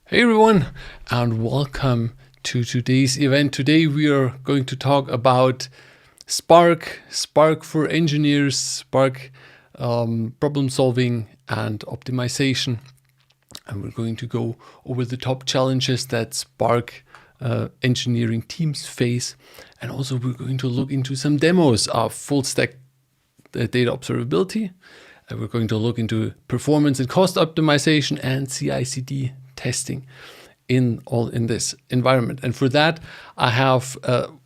Hey everyone, and welcome to today's event. Today we are going to talk about Spark for engineers, Spark problem solving and optimization. And we're going to go over the top challenges that Spark engineering teams face. And also we're going to look into some demos of full stack data observability. And we're going to look into performance and cost optimization and CI/CD testing in this environment. And for that, I have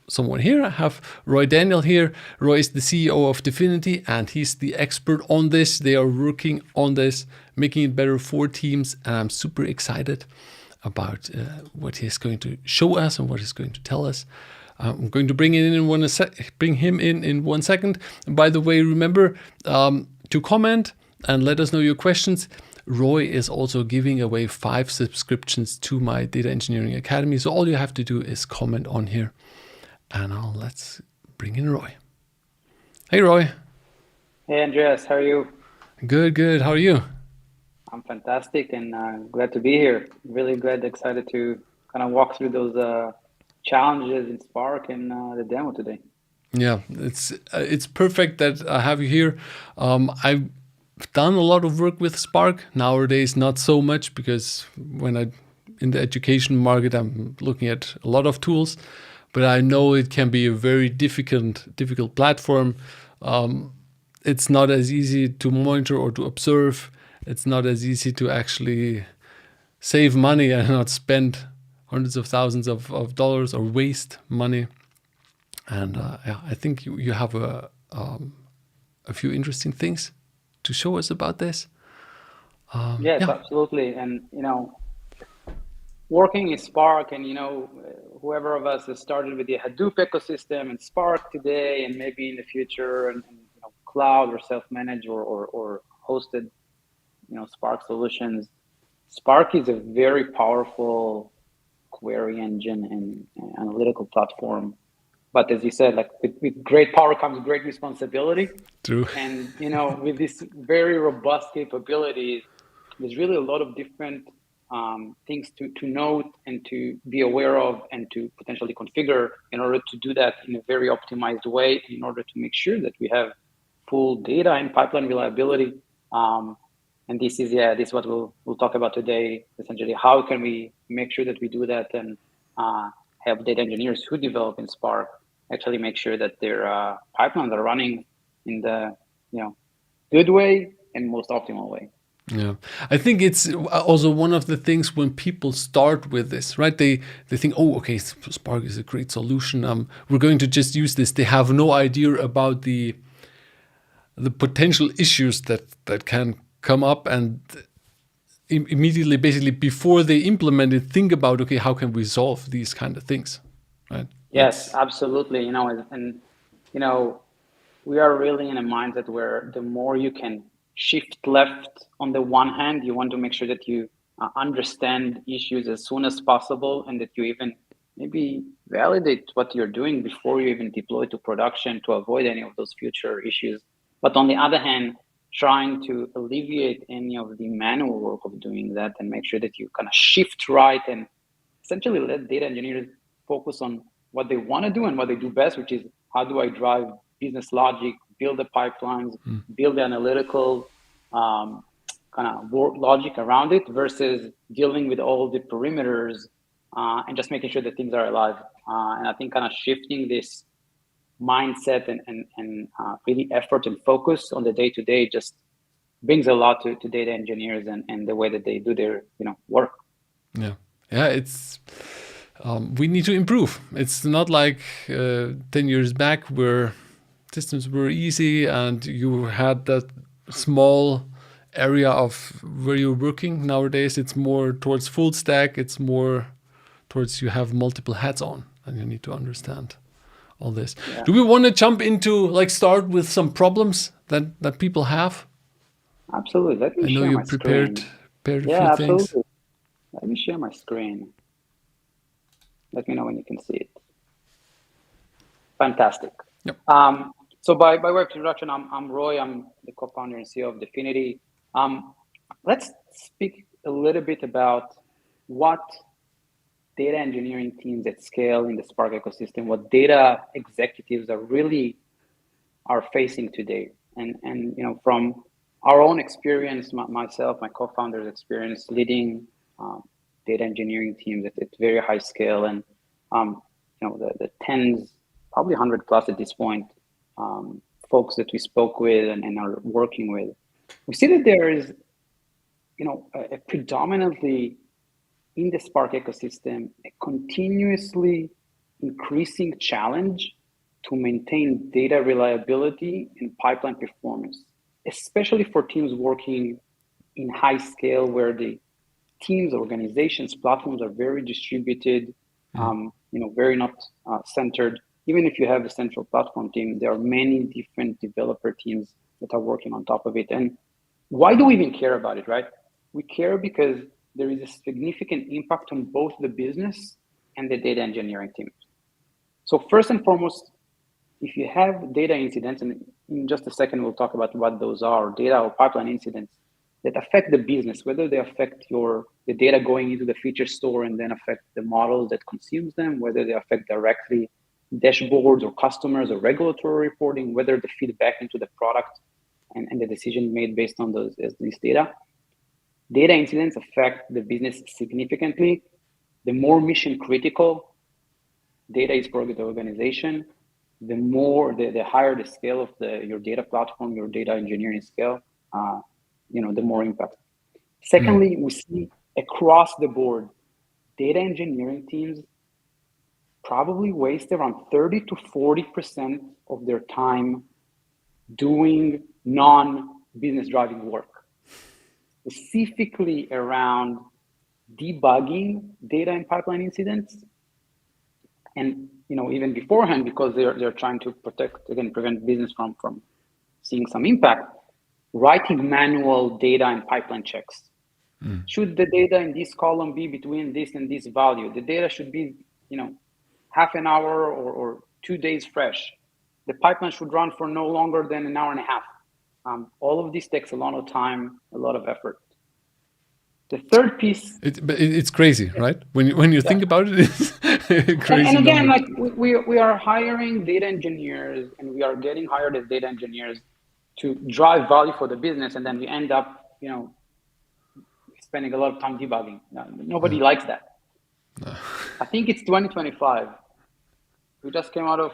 someone here. I have Roy Daniel here. Roy is the CEO of Definity, and he's the expert on this. They are working on this, making it better for teams, and I'm super excited about what he's going to show us and what he's going to tell us. I'm going to bring him in 1 second. And by the way, remember to comment and let us know your questions. Roy is also giving away 5 subscriptions to my Data Engineering Academy. So all you have to do is comment on here. And now let's bring in Roy. Hey, Roy. Hey Andreas, how are you? Good. How are you? I'm fantastic and glad to be here. Really glad, excited to kind of walk through those challenges in Spark and the demo today. Yeah, it's perfect that I have you here. I've done a lot of work with Spark nowadays, not so much because when I in the education market, I'm looking at a lot of tools, but I know it can be a very difficult platform. It's not as easy to monitor or to observe. It's not as easy to actually save money and not spend hundreds of thousands of dollars or waste money. And yeah, I think you have a few interesting things to show us about this. Yes, Yeah, absolutely. And working in Spark, and whoever of us has started with the Hadoop ecosystem and Spark today, and maybe in the future, and cloud or self-managed or hosted, Spark solutions. Spark is a very powerful query engine and analytical platform. But as you said, like with great power comes great responsibility. true. And with these very robust capabilities, there's really a lot of different things to note and to be aware of and to potentially configure in order to do that in a very optimized way, in order to make sure that we have full data and pipeline reliability. And this is what we'll talk about today. Essentially, how can we make sure that we do that and have data engineers who develop in Spark actually make sure that their pipelines are running in the good way and most optimal way. Yeah, I think it's also one of the things when people start with this, right? They think, oh, okay, Spark is a great solution. We're going to just use this. They have no idea about the potential issues that can come up, and immediately, basically before they implement it, think about, okay, how can we solve these kind of things, right? Yes, That's absolutely. And you know, we are really in a mindset where the more you can shift left on the one hand, you want to make sure that you understand issues as soon as possible and that you even maybe validate what you're doing before you even deploy to production to avoid any of those future issues. But on the other hand, trying to alleviate any of the manual work of doing that and make sure that you kind of shift right and essentially let data engineers focus on what they want to do and what they do best, which is how do I drive business logic, build the pipelines, build the analytical kind of logic around it versus dealing with all the perimeters and just making sure that things are alive. And I think kind of shifting this mindset and really effort and focus on the day to day just brings a lot to data engineers and the way that they do their work. yeah, yeah. It's we need to improve. It's not like 10 years back where systems were easy and you had that small area of where you're working. Nowadays, it's more towards full stack. It's more towards you have multiple hats on, and you need to understand all this. Yeah, Do we want to jump into like start with some problems that people have? absolutely. Let me I know share you my screen. prepared a few Yeah, things. absolutely. Let me share my screen. Let me know when you can see it. Fantastic. Yep. So by way of introduction, I'm Roy. I'm the co-founder and CEO of Definity. Let's speak a little bit about what data engineering teams at scale in the Spark ecosystem, what data executives are facing today. And from our own experience, myself, my co-founder's experience leading data engineering teams at very high scale, and the tens, probably 100 plus at this point, folks that we spoke with and are working with, we see that there is a predominantly in the Spark ecosystem a continuously increasing challenge to maintain data reliability and pipeline performance, especially for teams working in high scale where the teams, organizations, platforms are very distributed, very not centered. Even if you have a central platform team, there are many different developer teams that are working on top of it. And why do we even care about it, right? We care because there is a significant impact on both the business and the data engineering teams. So first and foremost, if you have data incidents, and in just a second we'll talk about what those are, data or pipeline incidents that affect the business, whether they affect the data going into the feature store and then affect the models that consumes them, whether they affect directly dashboards or customers or regulatory reporting, whether they feed back into the product and the decision made based on this data. Data incidents affect the business significantly. The more mission critical data is for the organization, the higher the scale of your data platform, your data engineering scale, the more impact. Secondly, we see across the board, data engineering teams probably waste around 30 to 40% of their time doing non-business driving work, specifically around debugging data and pipeline incidents. And even beforehand, because they're trying to prevent business from seeing some impact, writing manual data and pipeline checks. Should the data in this column be between this and this value? The data should be, half an hour or 2 days fresh. The pipeline should run for no longer than an hour and a half. All of this takes a lot of time, a lot of effort. The third piece, it's crazy, right? When you think about it, it's crazy. And again, like we are hiring data engineers, and we are getting hired as data engineers to drive value for the business, and then we end up, spending a lot of time debugging. Nobody likes that. No. I think it's 2025. We just came out of,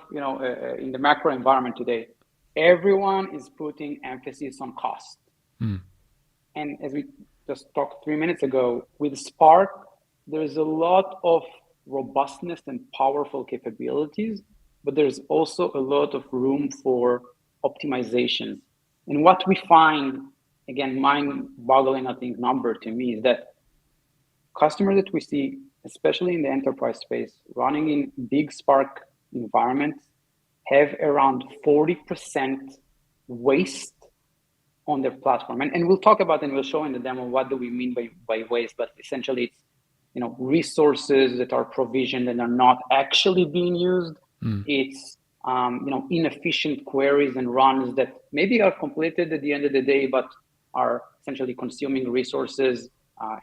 in the macro environment today, everyone is putting emphasis on cost. And as we just talked 3 minutes ago, with Spark, there's a lot of robustness and powerful capabilities, but there's also a lot of room for optimizations. And what we find, again, mind-boggling, I think, number to me is that customers that we see, especially in the enterprise space, running in big Spark environments, have around 40% waste on their platform. And we'll talk about, and we'll show in the demo, what do we mean by waste, but essentially it's, resources that are provisioned and are not actually being used. It's, inefficient queries and runs that maybe are completed at the end of the day, but are essentially consuming resources,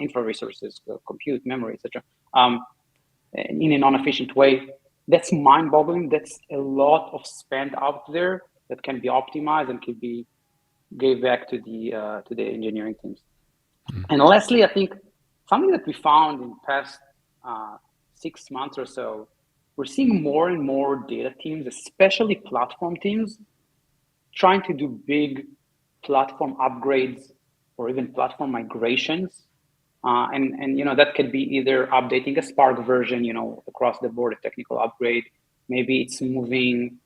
infra resources, compute, memory, etc., in a non-efficient way. That's mind-boggling. That's a lot of spend out there that can be optimized and can be gave back to the engineering teams. And lastly, I think something that we found in the past 6 months or so, we're seeing more and more data teams, especially platform teams, trying to do big platform upgrades or even platform migrations. And that could be either updating a Spark version, across the board, a technical upgrade. Maybe it's moving,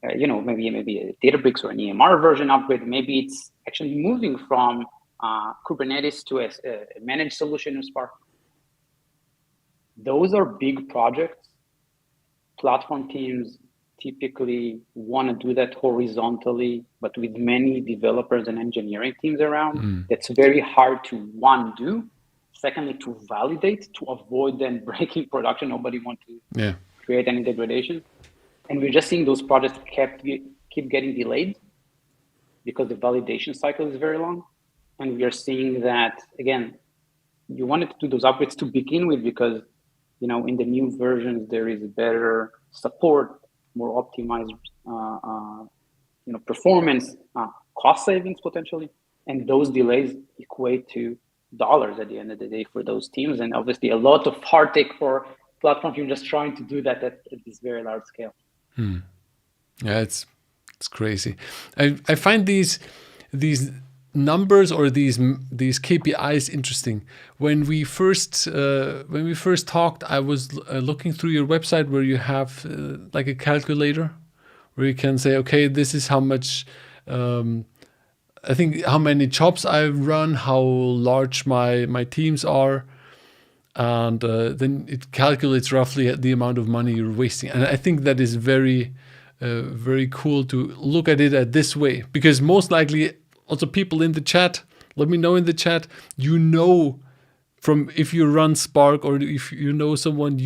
maybe a Databricks or an EMR version upgrade. Maybe it's actually moving from Kubernetes to a managed solution in Spark. Those are big projects. Platform teams typically want to do that horizontally, but with many developers and engineering teams around. That's very hard to, one, do. Secondly, to validate, to avoid then breaking production. Nobody wants to create any degradation. And we're just seeing those projects keep getting delayed because the validation cycle is very long. And we are seeing that, again, you wanted to do those upgrades to begin with because, in the new versions, there is better support, more optimized, performance, cost savings potentially. And those delays equate to dollars at the end of the day for those teams. And obviously a lot of heartache for platforms you're just trying to do that at this very large scale. Yeah, it's crazy. I find these numbers or these KPIs interesting. When we first talked, I was looking through your website where you have like a calculator where you can say, okay, this is how much. I think how many jobs I run, how large my teams are, and then it calculates roughly the amount of money you're wasting. And I think that is very cool to look at it at this way, because most likely also people in the chat, let me know in the chat, from if you run Spark or if you know someone,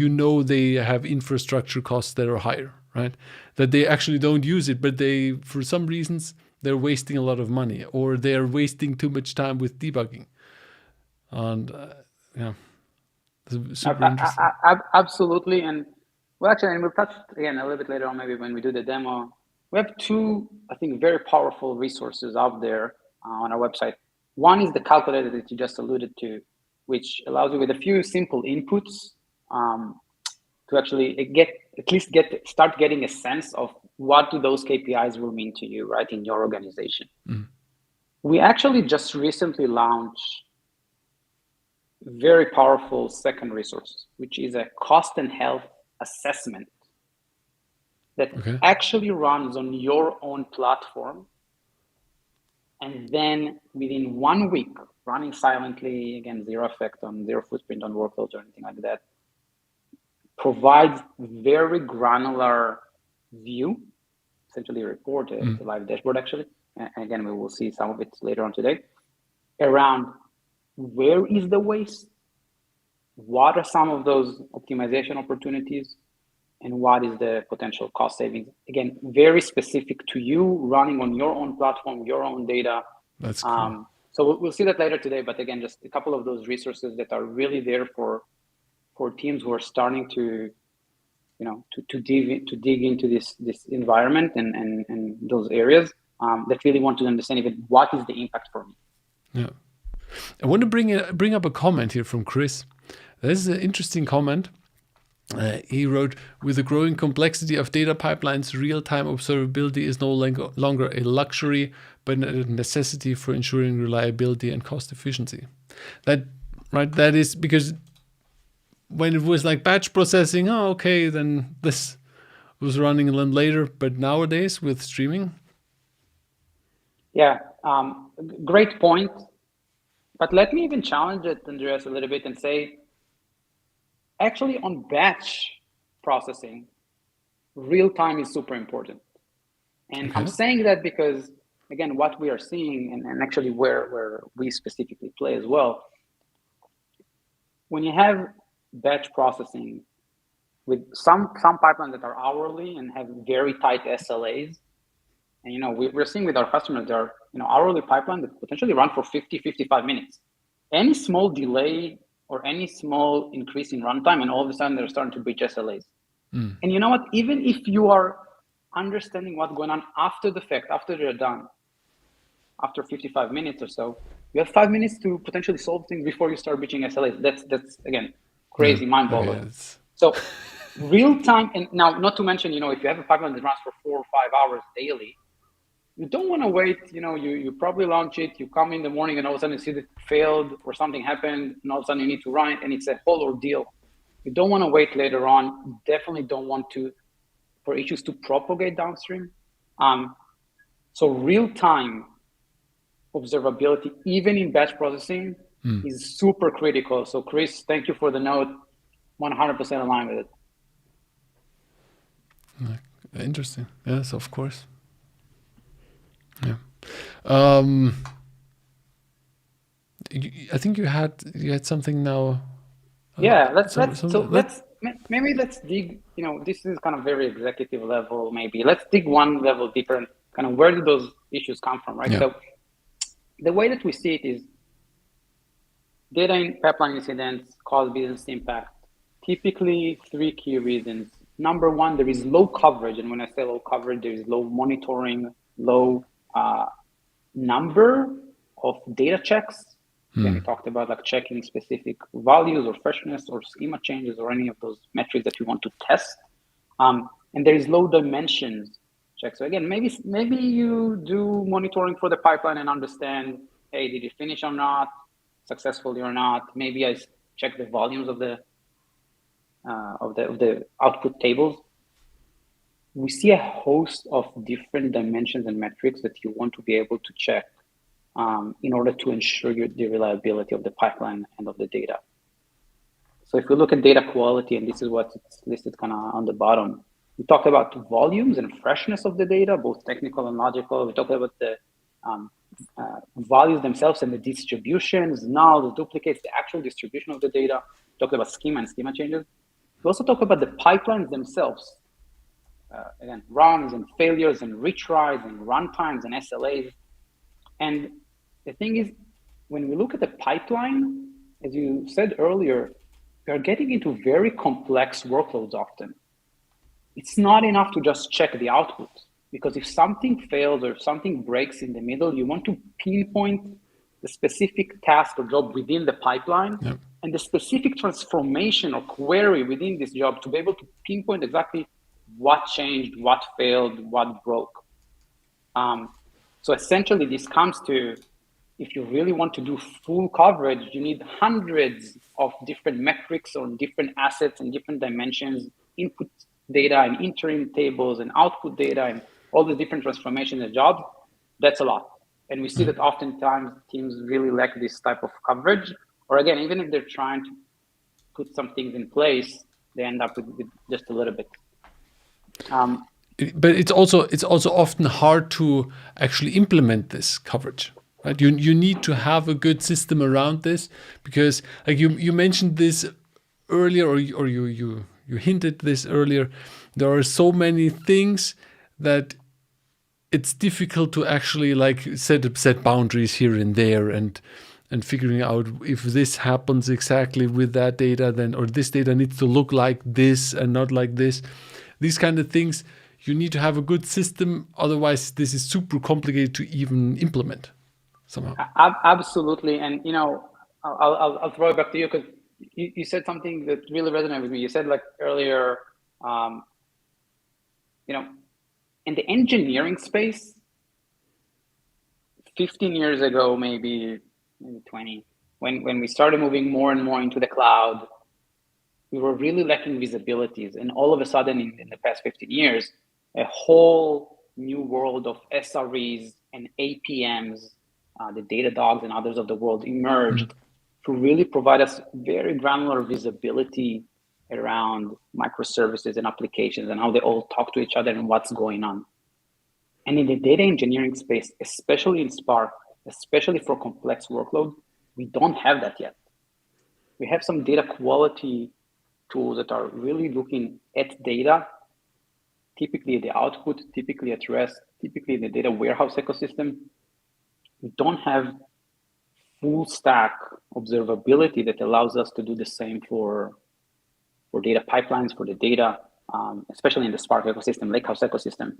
they have infrastructure costs that are higher, right? That they actually don't use it, but they, for some reasons, they're wasting a lot of money, or they're wasting too much time with debugging. And yeah, it's super interesting. Absolutely. And well, actually, and we'll touch again a little bit later on, maybe when we do the demo. We have two, I think, very powerful resources out there on our website. One is the calculator that you just alluded to, which allows you with a few simple inputs to actually start getting a sense of what do those KPIs will mean to you, right, in your organization. We actually just recently launched very powerful second resource, which is a cost and health assessment that actually runs on your own platform. And then within 1 week, running silently, again, zero effect on zero footprint on workloads or anything like that, provides very granular view, essentially a report, a live dashboard actually. And again, we will see some of it later on today, around where is the waste, what are some of those optimization opportunities, and what is the potential cost savings. Again, very specific to you, running on your own platform, your own data. That's cool. So we'll see that later today, but again, just a couple of those resources that are really there for teams who are starting to dig into this environment and those areas that really want to understand even what is the impact for me. Yeah, I want to bring up a comment here from Chris. This is an interesting comment. He wrote, with the growing complexity of data pipelines, real-time observability is no longer a luxury, but a necessity for ensuring reliability and cost efficiency. That is because when it was like batch processing, then this was running a little later. But nowadays with streaming. Yeah, great point. But let me even challenge it, Andreas, a little bit and say, actually on batch processing, real time is super important. And I'm saying that because, again, what we are seeing and actually where we specifically play as well, when you have batch processing with some pipelines that are hourly and have very tight SLAs, and we're seeing with our customers, there are hourly pipelines that potentially run for 55 minutes. Any small delay or any small increase in runtime, and all of a sudden they're starting to breach SLAs. And you know what? Even if you are understanding what's going on after the fact, after they're done, after 55 minutes or so, you have 5 minutes to potentially solve things before you start breaching SLAs. That's again, crazy, mind-boggling. Yes. So real time, and now not to mention, if you have a pipeline that runs for 4 or 5 hours daily, you don't want to wait, you probably launch it, you come in the morning and all of a sudden you see that it failed or something happened, and all of a sudden you need to run it, and it's a whole ordeal. You don't want to wait later on. You definitely don't want for issues to propagate downstream. So real-time observability, even in batch processing, is super critical. So Chris, thank you for the note. 100% aligned with it. Interesting. Yes, of course. Yeah. I think you had something now. Yeah, let's dig. This is kind of very executive level. Maybe let's dig one level deeper and kind of where do those issues come from, right? Yeah. So the way that we see it is Data in pipeline incidents cause business impact. Typically, three key reasons. Number one, there is low coverage. And when I say low coverage, there is low monitoring, low number of data checks. Again, we talked about like checking specific values or freshness or schema changes or any of those metrics that you want to test. And there is low dimensions check. So again, maybe you do monitoring for the pipeline and understand, hey, did you finish or not, successfully or not? Maybe I check the volumes of the output tables. We see a host of different dimensions and metrics that you want to be able to check in order to ensure the reliability of the pipeline and of the data. So if we look at data quality, and this is what's listed kind of on the bottom, we talk about volumes and freshness of the data, both technical and logical. We talk about the values themselves and the distributions, nulls, duplicates, the actual distribution of the data. We talk about schema and schema changes. We also talk about the pipelines themselves. Again, runs and failures and retries and runtimes and SLAs. And the thing is, when we look at the pipeline, as you said earlier, we are getting into very complex workloads often. It's not enough to just check the output, because if something fails or if something breaks in the middle, you want to pinpoint the specific task or job within the pipeline and the specific transformation or query within this job to be able to pinpoint exactly what changed, what failed, what broke. So essentially, this comes to, if you really want to do full coverage, you need hundreds of different metrics or different assets and different dimensions, input data and interim tables and output data and all the different transformations and jobs. That's a lot. And we see that oftentimes teams really lack this type of coverage. Or again, even if they're trying to put some things in place, they end up with just a little bit. But it's also often hard to actually implement this coverage, right? You need to have a good system around this, because like you mentioned this earlier, or you hinted this earlier. There are so many things that it's difficult to actually like set boundaries here and there, and figuring out if this happens exactly with that data, then, or this data needs to look like this and not like this. These kind of things, you need to have a good system. Otherwise, this is super complicated to even implement somehow. Absolutely. And, I'll throw it back to you, because you said something that really resonated with me. You said like earlier, in the engineering space, 15 years ago, maybe 20, when we started moving more and more into the cloud, we were really lacking visibilities. And all of a sudden, in the past 15 years, a whole new world of SREs and APMs, the Datadogs and others of the world emerged to really provide us very granular visibility around microservices and applications and how they all talk to each other and what's going on. And in the data engineering space, especially in Spark, especially for complex workload, we don't have that yet. We have some data quality tools that are really looking at data, typically at the output, typically at rest, typically in the data warehouse ecosystem. We don't have full stack observability that allows us to do the same for data pipelines, for the data, especially in the Spark ecosystem, Lakehouse ecosystem.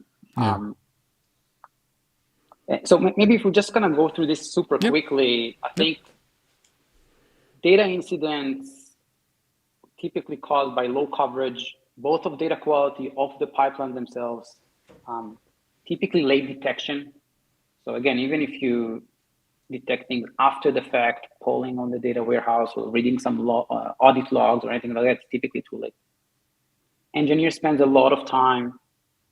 So maybe if we're just gonna go through this super quickly, I think data incidents typically caused by low coverage, both of data quality, of the pipeline themselves, typically late detection. So again, even if you detect things after the fact, polling on the data warehouse or reading some audit logs or anything like that, it's typically too late. Engineers spend a lot of time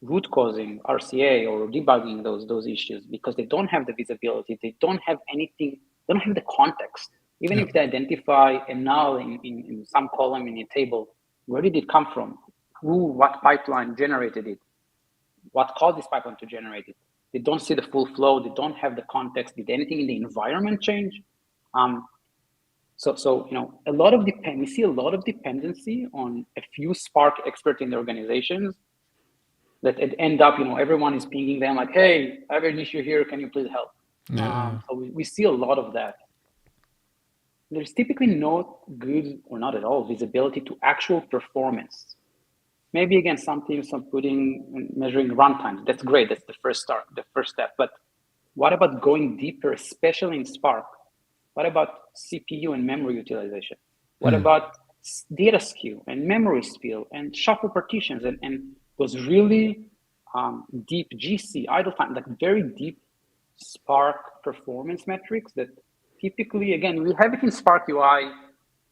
root causing, RCA, or debugging those issues, because they don't have the visibility, they don't have anything, they don't have the context. Even if they identify a null in some column in a table, where did it come from? What pipeline generated it? What caused this pipeline to generate it? They don't see the full flow. They don't have the context. Did anything in the environment change? So a lot of we see a lot of dependency on a few Spark experts in the organizations that end up, everyone is pinging them like, hey, I have an issue here. Can you please help? So we see a lot of that. there's typically no good or not at all visibility to actual performance. Maybe again, some teams are measuring runtimes. That's great. That's the first step. But what about going deeper, especially in Spark? What about CPU and memory utilization? What about data skew and memory spill and shuffle partitions and those really deep GC idle time, like very deep Spark performance metrics that typically, again, we have it in Spark UI.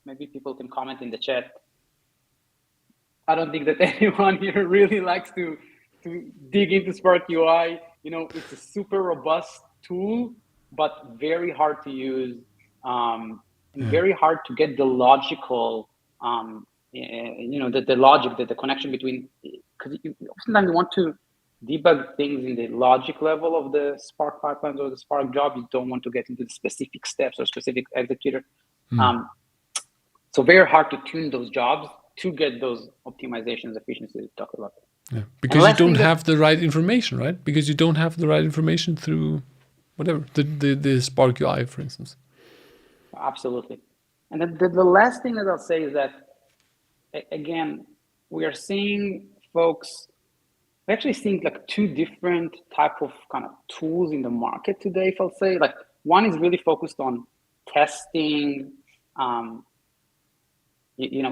Maybe people can comment in the chat. I don't think that anyone here really likes to dig into Spark UI. It's a super robust tool, but very hard to use, and very hard to get the logical, the logic, the connection between, because sometimes you want to debug things in the logic level of the Spark pipelines or the Spark job. You don't want to get into the specific steps or specific executor. So very hard to tune those jobs to get those optimizations, efficiencies we talk about. Yeah, because you don't have the right information, right? Because you don't have the right information through whatever, the Spark UI, for instance. Absolutely. And the last thing that I'll say is that, again, we are seeing folks, we're actually seeing like two different type of kind of tools in the market today, if I'll say. Like one is really focused on testing,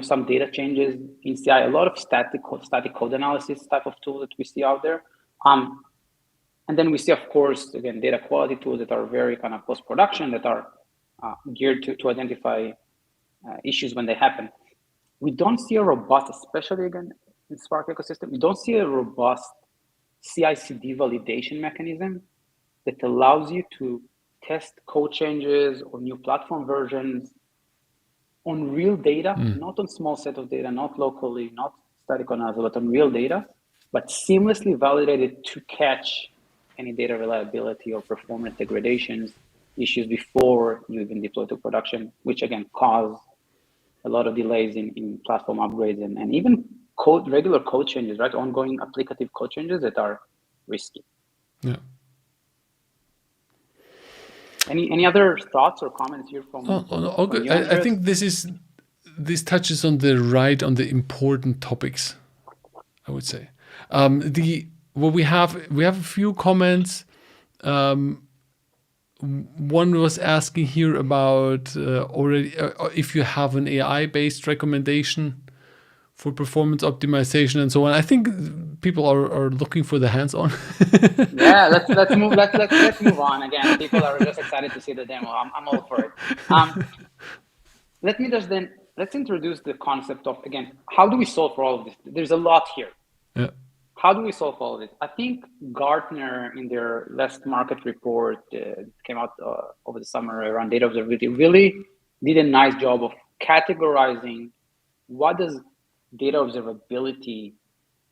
some data changes in CI, a lot of static code analysis type of tool that we see out there. And then we see, of course, again, data quality tools that are very kind of post-production, that are geared to identify issues when they happen. We don't see a robust, especially again in Spark ecosystem, we don't see a robust CI/CD validation mechanism that allows you to test code changes or new platform versions on real data, not on small set of data, not locally, not static analysis, but on real data, but seamlessly validated to catch any data reliability or performance degradations issues before you even deploy to production, which again cause a lot of delays in platform upgrades and even regular code changes, right? Ongoing applicative code changes that are risky. Yeah. Any other thoughts or comments here from? From I think this touches on the important topics, I would say. We have a few comments. One was asking here about already if you have an AI-based recommendation for performance optimization and so on. I think people are looking for the hands-on. Yeah, let's move on. Again, people are just excited to see the demo. I'm all for it. Let's introduce the concept of, again, how do we solve for all of this? There's a lot here. Yeah. How do we solve all of this? I think Gartner, in their last market report, came out over the summer around data observability, really did a nice job of categorizing what does data observability,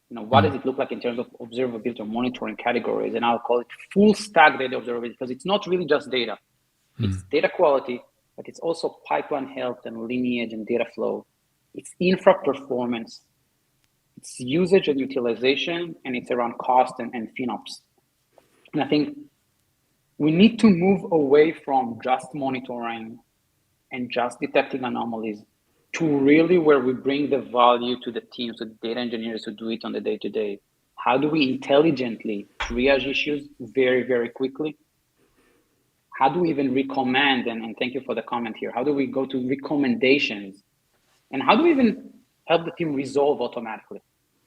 what does it look like in terms of observability or monitoring categories? And I'll call it full stack data observability, because it's not really just data. It's data quality, but it's also pipeline health and lineage and data flow. It's infra performance. It's usage and utilization, and it's around cost and FinOps. And I think we need to move away from just monitoring and just detecting anomalies to really where we bring the value to the teams, to the data engineers who do it on the day-to-day. How do we intelligently triage issues very, very quickly? How do we even recommend, and thank you for the comment here, how do we go to recommendations? And how do we even help the team resolve automatically?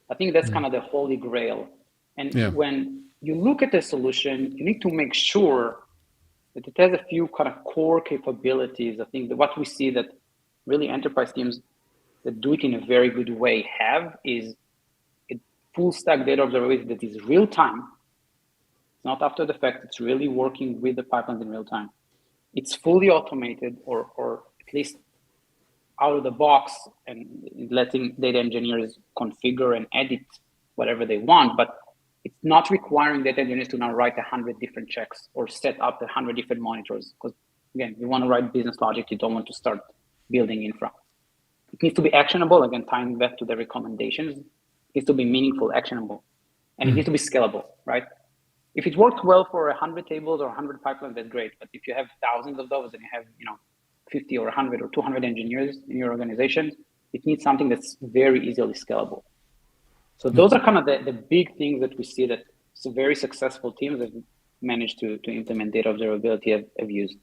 I think that's kind of the holy grail. And when you look at the solution, you need to make sure that it has a few kind of core capabilities. I think that what we see that really enterprise teams that do it in a very good way have is a full stack data observability that is real time. It's not after the fact, it's really working with the pipelines in real time. It's fully automated, or at least out of the box, and letting data engineers configure and edit whatever they want, but it's not requiring data engineers to now write 100 different checks or set up 100 different monitors. Because again, you want to write business logic, you don't want to start building infra. It needs to be actionable, again, tying back to the recommendations. It needs to be meaningful, actionable, and it needs to be scalable, right? If it worked well for 100 tables or 100 pipelines, that's great. But if you have thousands of those and you have, 50 or 100 or 200 engineers in your organization, it needs something that's very easily scalable. So those are kind of the big things that we see that some very successful teams that managed to implement data observability have used.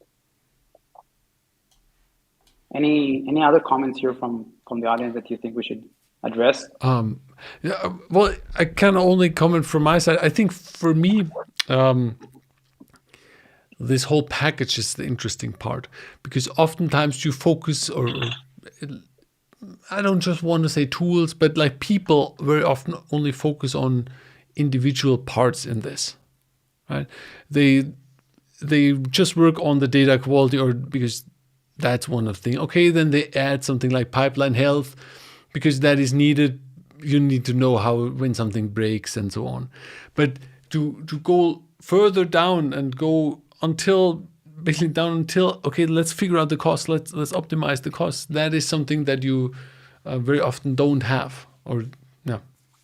Any other comments here from the audience that you think we should address? Yeah, well, I can only comment from my side. I think for me, this whole package is the interesting part, because oftentimes you focus, or I don't just want to say tools, but like people very often only focus on individual parts in this, right? They just work on the data quality, or because that's one of the things. Okay, then they add something like pipeline health because that is needed. You need to know how when something breaks and so on. But to go further down and go until basically down until, okay, let's figure out the cost. Let's optimize the cost. That is something that you very often don't have, or no.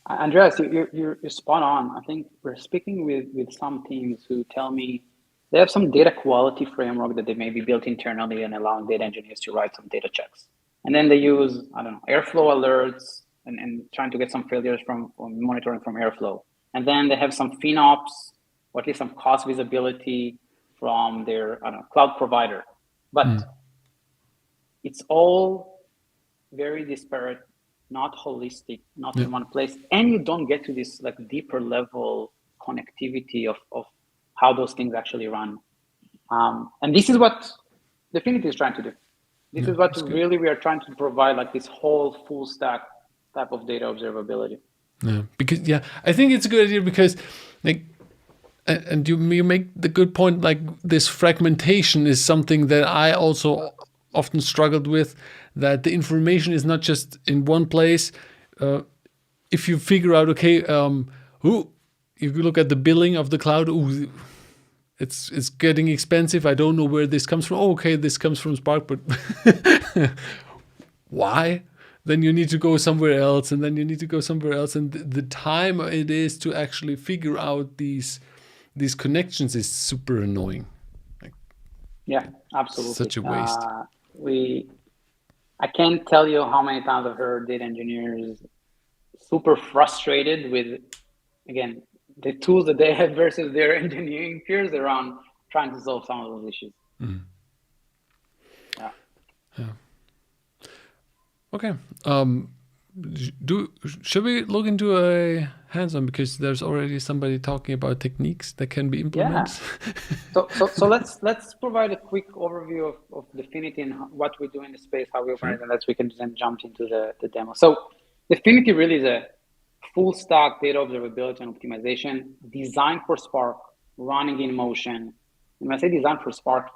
Andreas, you're spot on. I think we're speaking with some teams who tell me they have some data quality framework that they maybe built internally and allowing data engineers to write some data checks. And then they use, I don't know, Airflow alerts and trying to get some failures from monitoring from Airflow. And then they have some FinOps, or at least some cost visibility from their, I don't know, cloud provider. But it's all very disparate, not holistic, not in one place. And you don't get to this like deeper level connectivity of how those things actually run. And this is what Definity is trying to do. This is what really we are trying to provide, like this whole full stack type of data observability. Yeah, because I think it's a good idea because, like, and you make the good point. Like, this fragmentation is something that I also often struggled with. That the information is not just in one place. If you figure out, okay, if you look at the billing of the cloud, it's getting expensive. I don't know where this comes from. Oh, okay, this comes from Spark, but why? Then you need to go somewhere else, and then you need to go somewhere else, and the time it is to actually figure out these connections is super annoying. Yeah, absolutely. Such a waste. I can't tell you how many times I've heard data engineers super frustrated with, again, the tools that they have versus their engineering peers around trying to solve some of those issues. Yeah. Okay. Should we look into a hands-on, because there's already somebody talking about techniques that can be implemented? Yeah. So let's provide a quick overview of Definity and what we do in the space, how we operate, and we can then jump into the demo. So Definity really is a full stack data observability and optimization designed for Spark, running in motion. And when I say designed for Spark,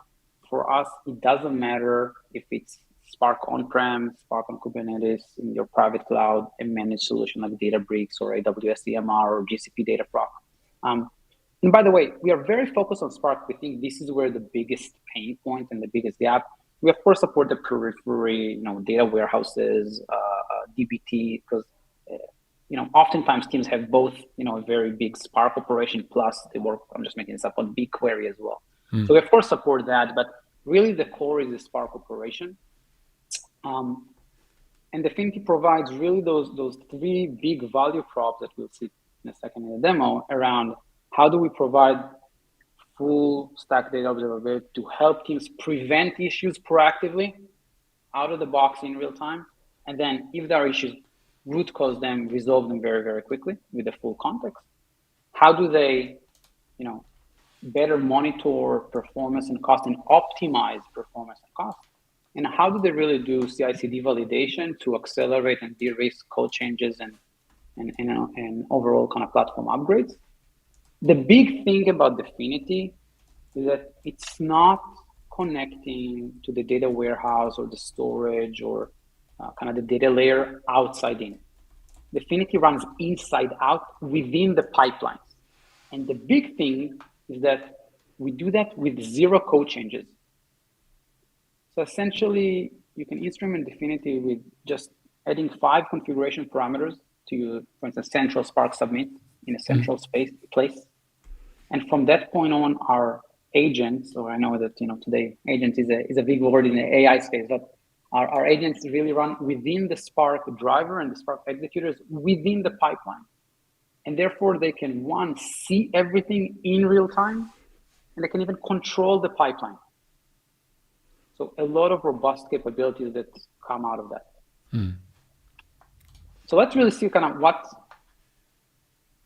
for us, it doesn't matter if it's Spark on-prem, Spark on Kubernetes, in your private cloud, a managed solution like Databricks or AWS EMR or GCP Dataproc. And by the way, we are very focused on Spark. We think this is where the biggest pain point and the biggest gap. We of course support the periphery, data warehouses, DBT, because oftentimes teams have both, a very big Spark operation plus they work. I'm just making this up on BigQuery as well. So we of course support that, but really the core is the Spark operation. And Definity provides really those three big value props that we'll see in a second in the demo around how do we provide full stack data observability to help teams prevent issues proactively out of the box in real time. And then if there are issues, root cause them, resolve them very, very quickly with the full context. How do they, better monitor performance and cost and optimize performance and cost? And how do they really do CI/CD validation to accelerate and de-risk code changes and overall kind of platform upgrades? The big thing about Definity is that it's not connecting to the data warehouse or the storage or kind of the data layer outside in. Definity runs inside out within the pipelines. And the big thing is that we do that with zero code changes. So essentially, you can instrument Definity with just adding 5 configuration parameters to, for instance, central Spark submit in a central place. And from that point on, our agents, or I know that today agent is a big word in the AI space, but our agents really run within the Spark driver and the Spark executors within the pipeline. And therefore they can, one, see everything in real time, and they can even control the pipeline. So a lot of robust capabilities that come out of that. So let's really see kind of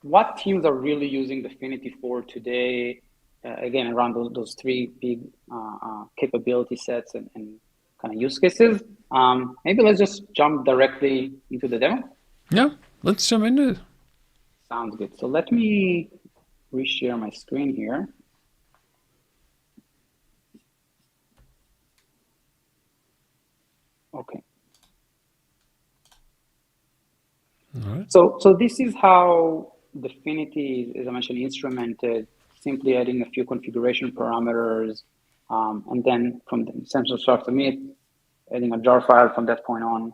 what teams are really using Definity for today. Again, around those three big capability sets and kind of use cases. Maybe let's just jump directly into the demo. Yeah, let's jump into it. Sounds good. So let me reshare my screen here. Okay. All right. So this is how Definity is, as I mentioned, instrumented, simply adding a few configuration parameters, and then from the essential start to meet, adding a jar file from that point on.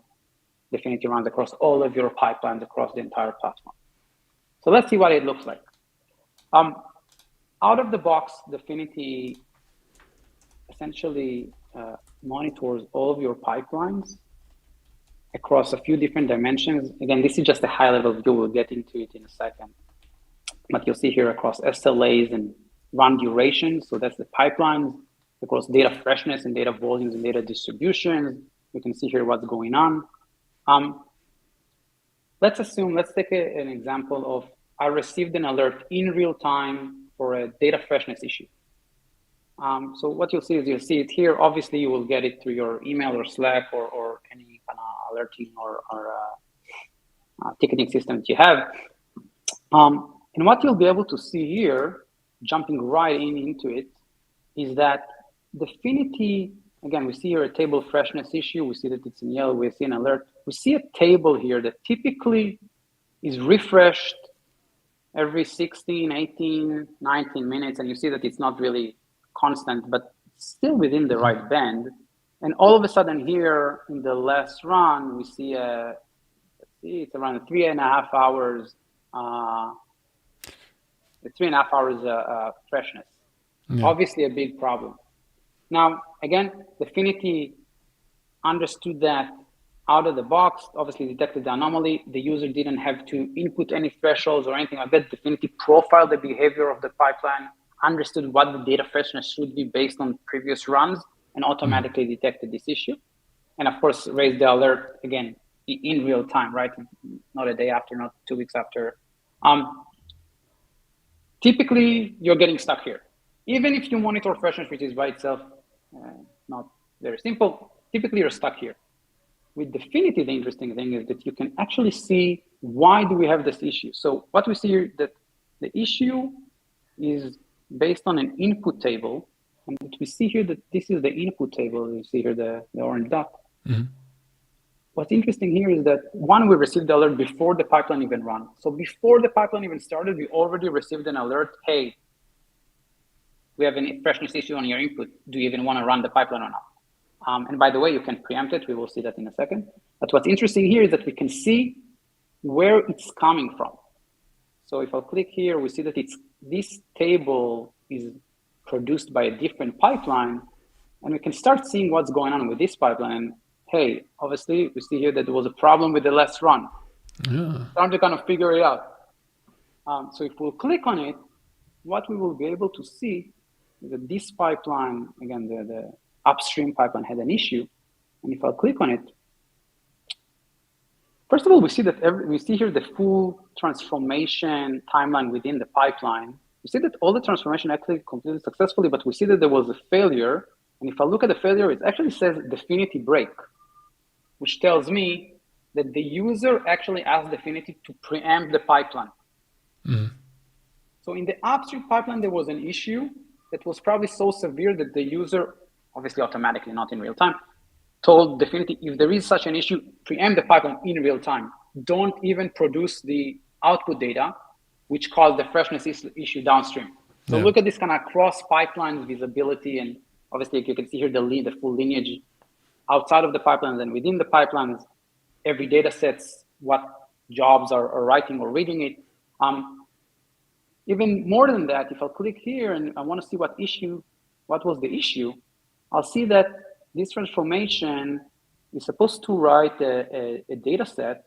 Definity runs across all of your pipelines across the entire platform. So let's see what it looks like. Out of the box, Definity essentially monitors all of your pipelines across a few different dimensions. Again, this is just a high-level view. We'll get into it in a second. But you'll see here across SLAs and run durations. So that's the pipelines, across data freshness and data volumes and data distributions. You can see here what's going on. Let's take an example of I received an alert in real time for a data freshness issue. So what you'll see it here. Obviously, you will get it through your email or Slack or any kind of alerting or ticketing system that you have. And what you'll be able to see here, jumping right into it, is that Definity, again, we see here a table freshness issue. We see that it's in yellow. We see an alert. We see a table here that typically is refreshed every 16, 18, 19 minutes. And you see that it's not really constant, but still within the right band. And all of a sudden here in the last run, we see it's around 3.5 hours, 3.5 hours freshness. Yeah. Obviously a big problem. Now, again, Definity understood that out of the box, obviously detected the anomaly. The user didn't have to input any thresholds or anything like that. Definity profiled the behavior of the pipeline, understood what the data freshness should be based on previous runs, and automatically detected this issue. And of course, raised the alert again in real time, right? Not a day after, not 2 weeks after. Typically, you're getting stuck here. Even if you monitor freshness, which is by itself not very simple, typically you're stuck here. With Definity, the interesting thing is that you can actually see why do we have this issue. So what we see here, that the issue is based on an input table. And we see here that this is the input table. You see here the orange dot. Mm-hmm. What's interesting here is that, one, we received the alert before the pipeline even ran. So before the pipeline even started, we already received an alert, hey, we have a freshness issue on your input. Do you even want to run the pipeline or not? And by the way, you can preempt it. We will see that in a second. But what's interesting here is that we can see where it's coming from. So if I'll click here, we see that this table is produced by a different pipeline, and we can start seeing what's going on with this pipeline. And hey, obviously, we see here that there was a problem with the last run. Yeah. Time to kind of figure it out. So if we'll click on it, what we will be able to see is that this pipeline, again, the upstream pipeline had an issue. And if I'll click on it, first of all, we see that we see here the full transformation timeline within the pipeline. We see that all the transformation actually completed successfully, but we see that there was a failure. And if I look at the failure, it actually says Definity break, which tells me that the user actually asked Definity to preempt the pipeline. Mm-hmm. So in the upstream pipeline, there was an issue that was probably so severe that the user, obviously automatically, not in real time, told Definity, if there is such an issue, preempt the pipeline in real time. Don't even produce the output data, which caused the freshness issue downstream. So look at this kind of cross-pipeline visibility, and obviously you can see here the full lineage outside of the pipelines and within the pipelines, every data sets, what jobs are writing or reading it. even more than that, if I'll click here and I want to see what was the issue, I'll see that this transformation is supposed to write a data set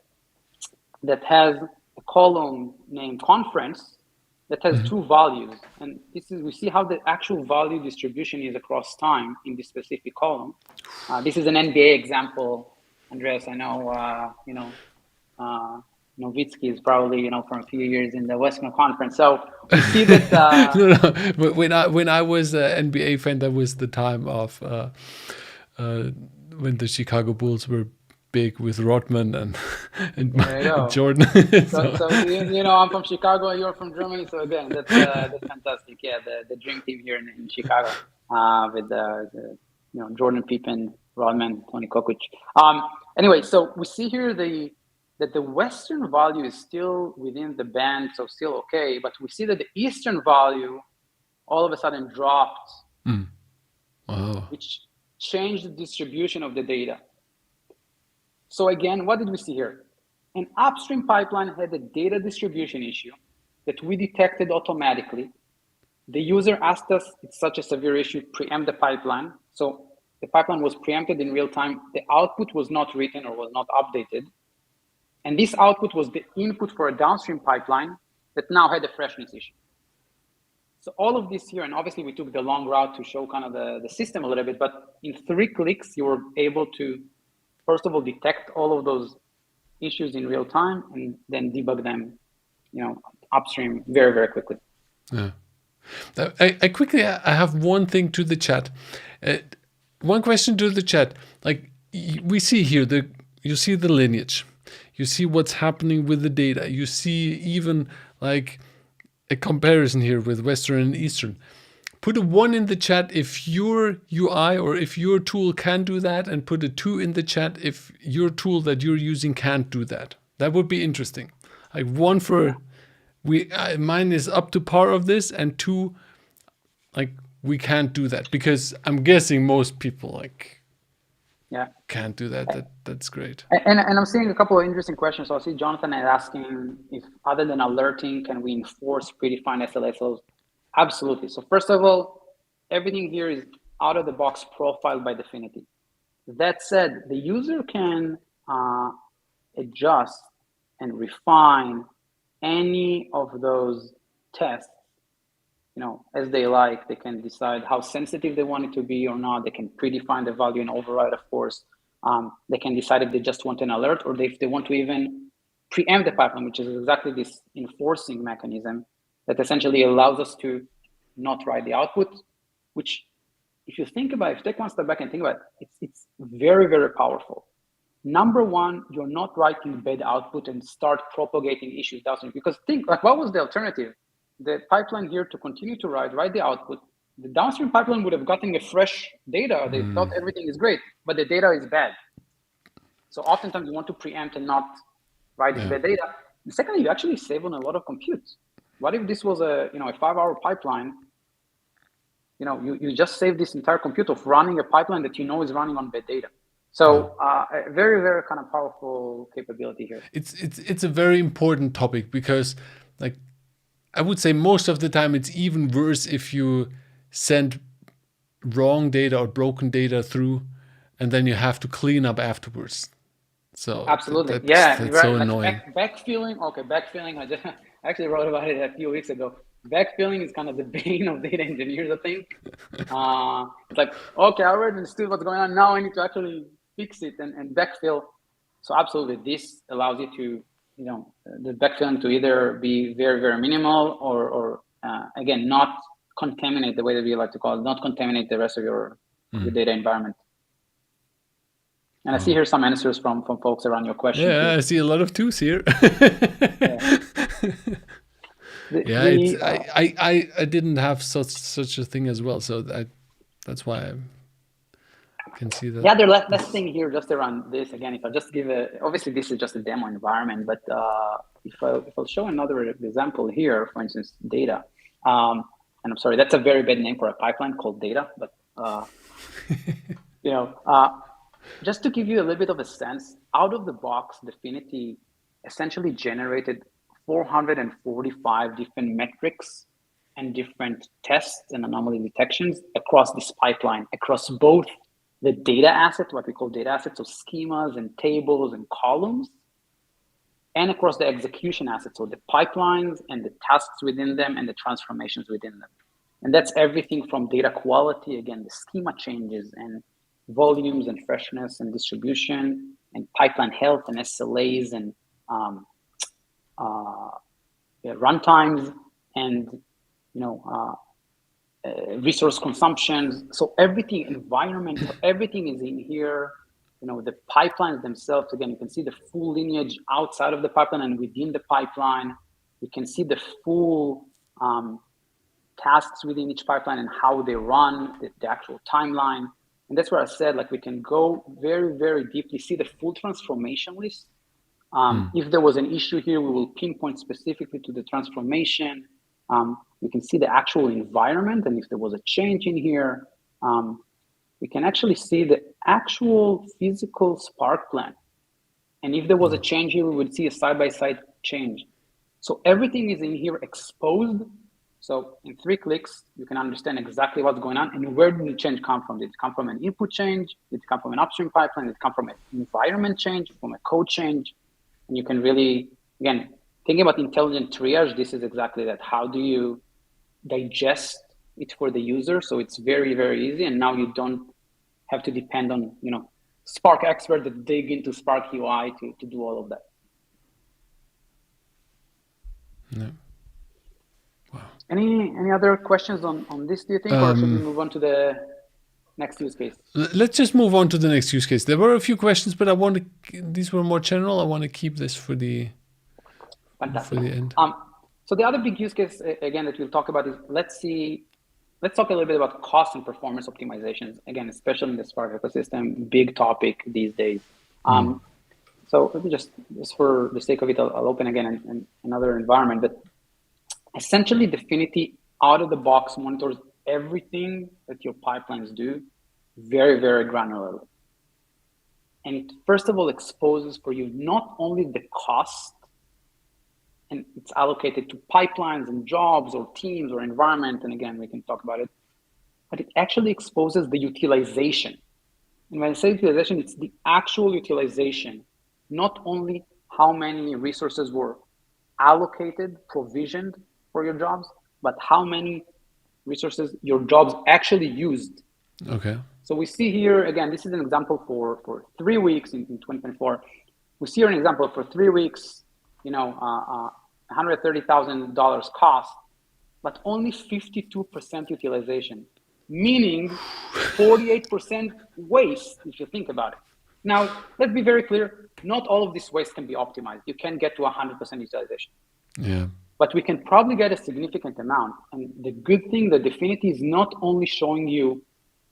that has a column named conference that has two values. And we see how the actual value distribution is across time in this specific column. This is an NBA example, Andreas. I know, Nowitzki is probably, from a few years in the Western Conference. So we see that. No. But when I was an NBA fan, that was the time of when the Chicago Bulls were big with Rodman and and Jordan. So I'm from Chicago, you're from Germany. So again, that's fantastic. Yeah, the dream team here in Chicago with the Jordan, Pippen, Rodman, Tony Kukoc. Anyway, so we see here that the Western value is still within the band, so still okay. But we see that the Eastern value all of a sudden dropped, which changed the distribution of the data. So again, what did we see here? An upstream pipeline had a data distribution issue that we detected automatically. The user asked us, it's such a severe issue, preempt the pipeline. So the pipeline was preempted in real time. The output was not written or was not updated. And this output was the input for a downstream pipeline that now had a freshness issue. So all of this here, and obviously we took the long route to show kind of the system a little bit, but in 3 clicks, you were able to, first of all, detect all of those issues in real time and then debug them, upstream very, very quickly. Yeah. I have one thing to the chat. One question to the chat. Like we see here, you see the lineage. You see what's happening with the data. You see even like a comparison here with Western and Eastern. Put a 1 in the chat if your UI or if your tool can do that, and put a 2 in the chat if your tool that you're using can't do that. That would be interesting. Like 1 for mine is up to par of this, and 2, like we can't do that, because I'm guessing most people can't do that. That's great. And I'm seeing a couple of interesting questions. So I see Jonathan is asking if, other than alerting, can we enforce predefined SLA? Absolutely. So first of all, everything here is out of the box profiled by Definity. That said, the user can adjust and refine any of those tests, as they like. They can decide how sensitive they want it to be or not. They can predefine the value and override, of course. They can decide if they just want an alert, or if they want to even preempt the pipeline, which is exactly this enforcing mechanism that essentially allows us to not write the output, which, if you take one step back and think about it, it's very, very powerful. Number one, you're not writing bad output and start propagating issues downstream. Because think, what was the alternative? The pipeline here to continue to write the output. The downstream pipeline would have gotten a fresh data. They thought everything is great, but the data is bad. So oftentimes you want to preempt and not write this bad data. And secondly, you actually save on a lot of compute. What if this was a 5-hour pipeline? You just save this entire compute of running a pipeline that is running on bad data. So a very, very kind of powerful capability here. It's a very important topic, because I would say most of the time it's even worse if you send wrong data or broken data through, and then you have to clean up afterwards. So absolutely, that's right. so annoying. Backfilling. I actually wrote about it a few weeks ago. Backfilling is kind of the bane of data engineers, I think. It's like, okay, I already understood what's going on. Now I need to actually fix it and backfill. So absolutely, this allows you to, the backfilling to either be very, very minimal or again, not contaminate, the way that we like to call it, not contaminate the rest of your data environment. And I see here some answers from folks around your question. Yeah, I see a lot of 2s here. I didn't have such a thing as well, so that's why I can see that. Yeah, the last thing here just around this, again, if I just give obviously this is just a demo environment, but if I'll show another example here, for instance, data. And I'm sorry, that's a very bad name for a pipeline called data, but just to give you a little bit of a sense, out of the box, Definity essentially generated 445 different metrics and different tests and anomaly detections across this pipeline, across both the data asset, what we call data assets, so schemas and tables and columns, and across the execution assets, so the pipelines and the tasks within them and the transformations within them. And that's everything from data quality, again, the schema changes and volumes and freshness and distribution and pipeline health and SLAs and runtimes and resource consumptions. So everything, environment, everything is in here. The pipelines themselves, again, you can see the full lineage outside of the pipeline and within the pipeline. You can see the full tasks within each pipeline and how they run, the actual timeline. And that's where I said, like, we can go very, very deeply, see the full transformation list. If there was an issue here, we will pinpoint specifically to the transformation. We can see the actual environment, and if there was a change in here, we can actually see the actual physical Spark plan. And if there was a change here, we would see a side-by-side change. So everything is in here exposed. So in 3 clicks, you can understand exactly what's going on and where did the change come from. Did it come from an input change? Did it come from an upstream pipeline? Did it come from an environment change, from a code change? And you can really, again, thinking about intelligent triage, this is exactly that. How do you digest it for the user? So it's very, very easy. And now you don't have to depend on, Spark expert that dig into Spark UI to do all of that. Yeah. Wow. Any other questions on this, do you think, or should we move on to the next use case? Let's just move on to the next use case. There were a few questions, but these were more general. I want to keep this for the end. So the other big use case, again, that we'll talk about is, let's talk a little bit about cost and performance optimizations. Again, especially in the Spark ecosystem, big topic these days. So let me just for the sake of it, I'll open again in another environment. But essentially, Definity out of the box monitors everything that your pipelines do very, very granularly. And it, first of all, exposes for you not only the cost, and it's allocated to pipelines and jobs or teams or environment, and again, we can talk about it, but it actually exposes the utilization. And when I say utilization, it's the actual utilization, not only how many resources were allocated, provisioned for your jobs, but how many resources your jobs actually used. Okay. So we see here, again, this is an example for 3 weeks in 2024. We see here an example for 3 weeks, $130,000 cost, but only 52% utilization, meaning 48% waste, if you think about it. Now, let's be very clear, not all of this waste can be optimized. You can get to 100% utilization. Yeah. But we can probably get a significant amount. And the good thing that Definity is not only showing you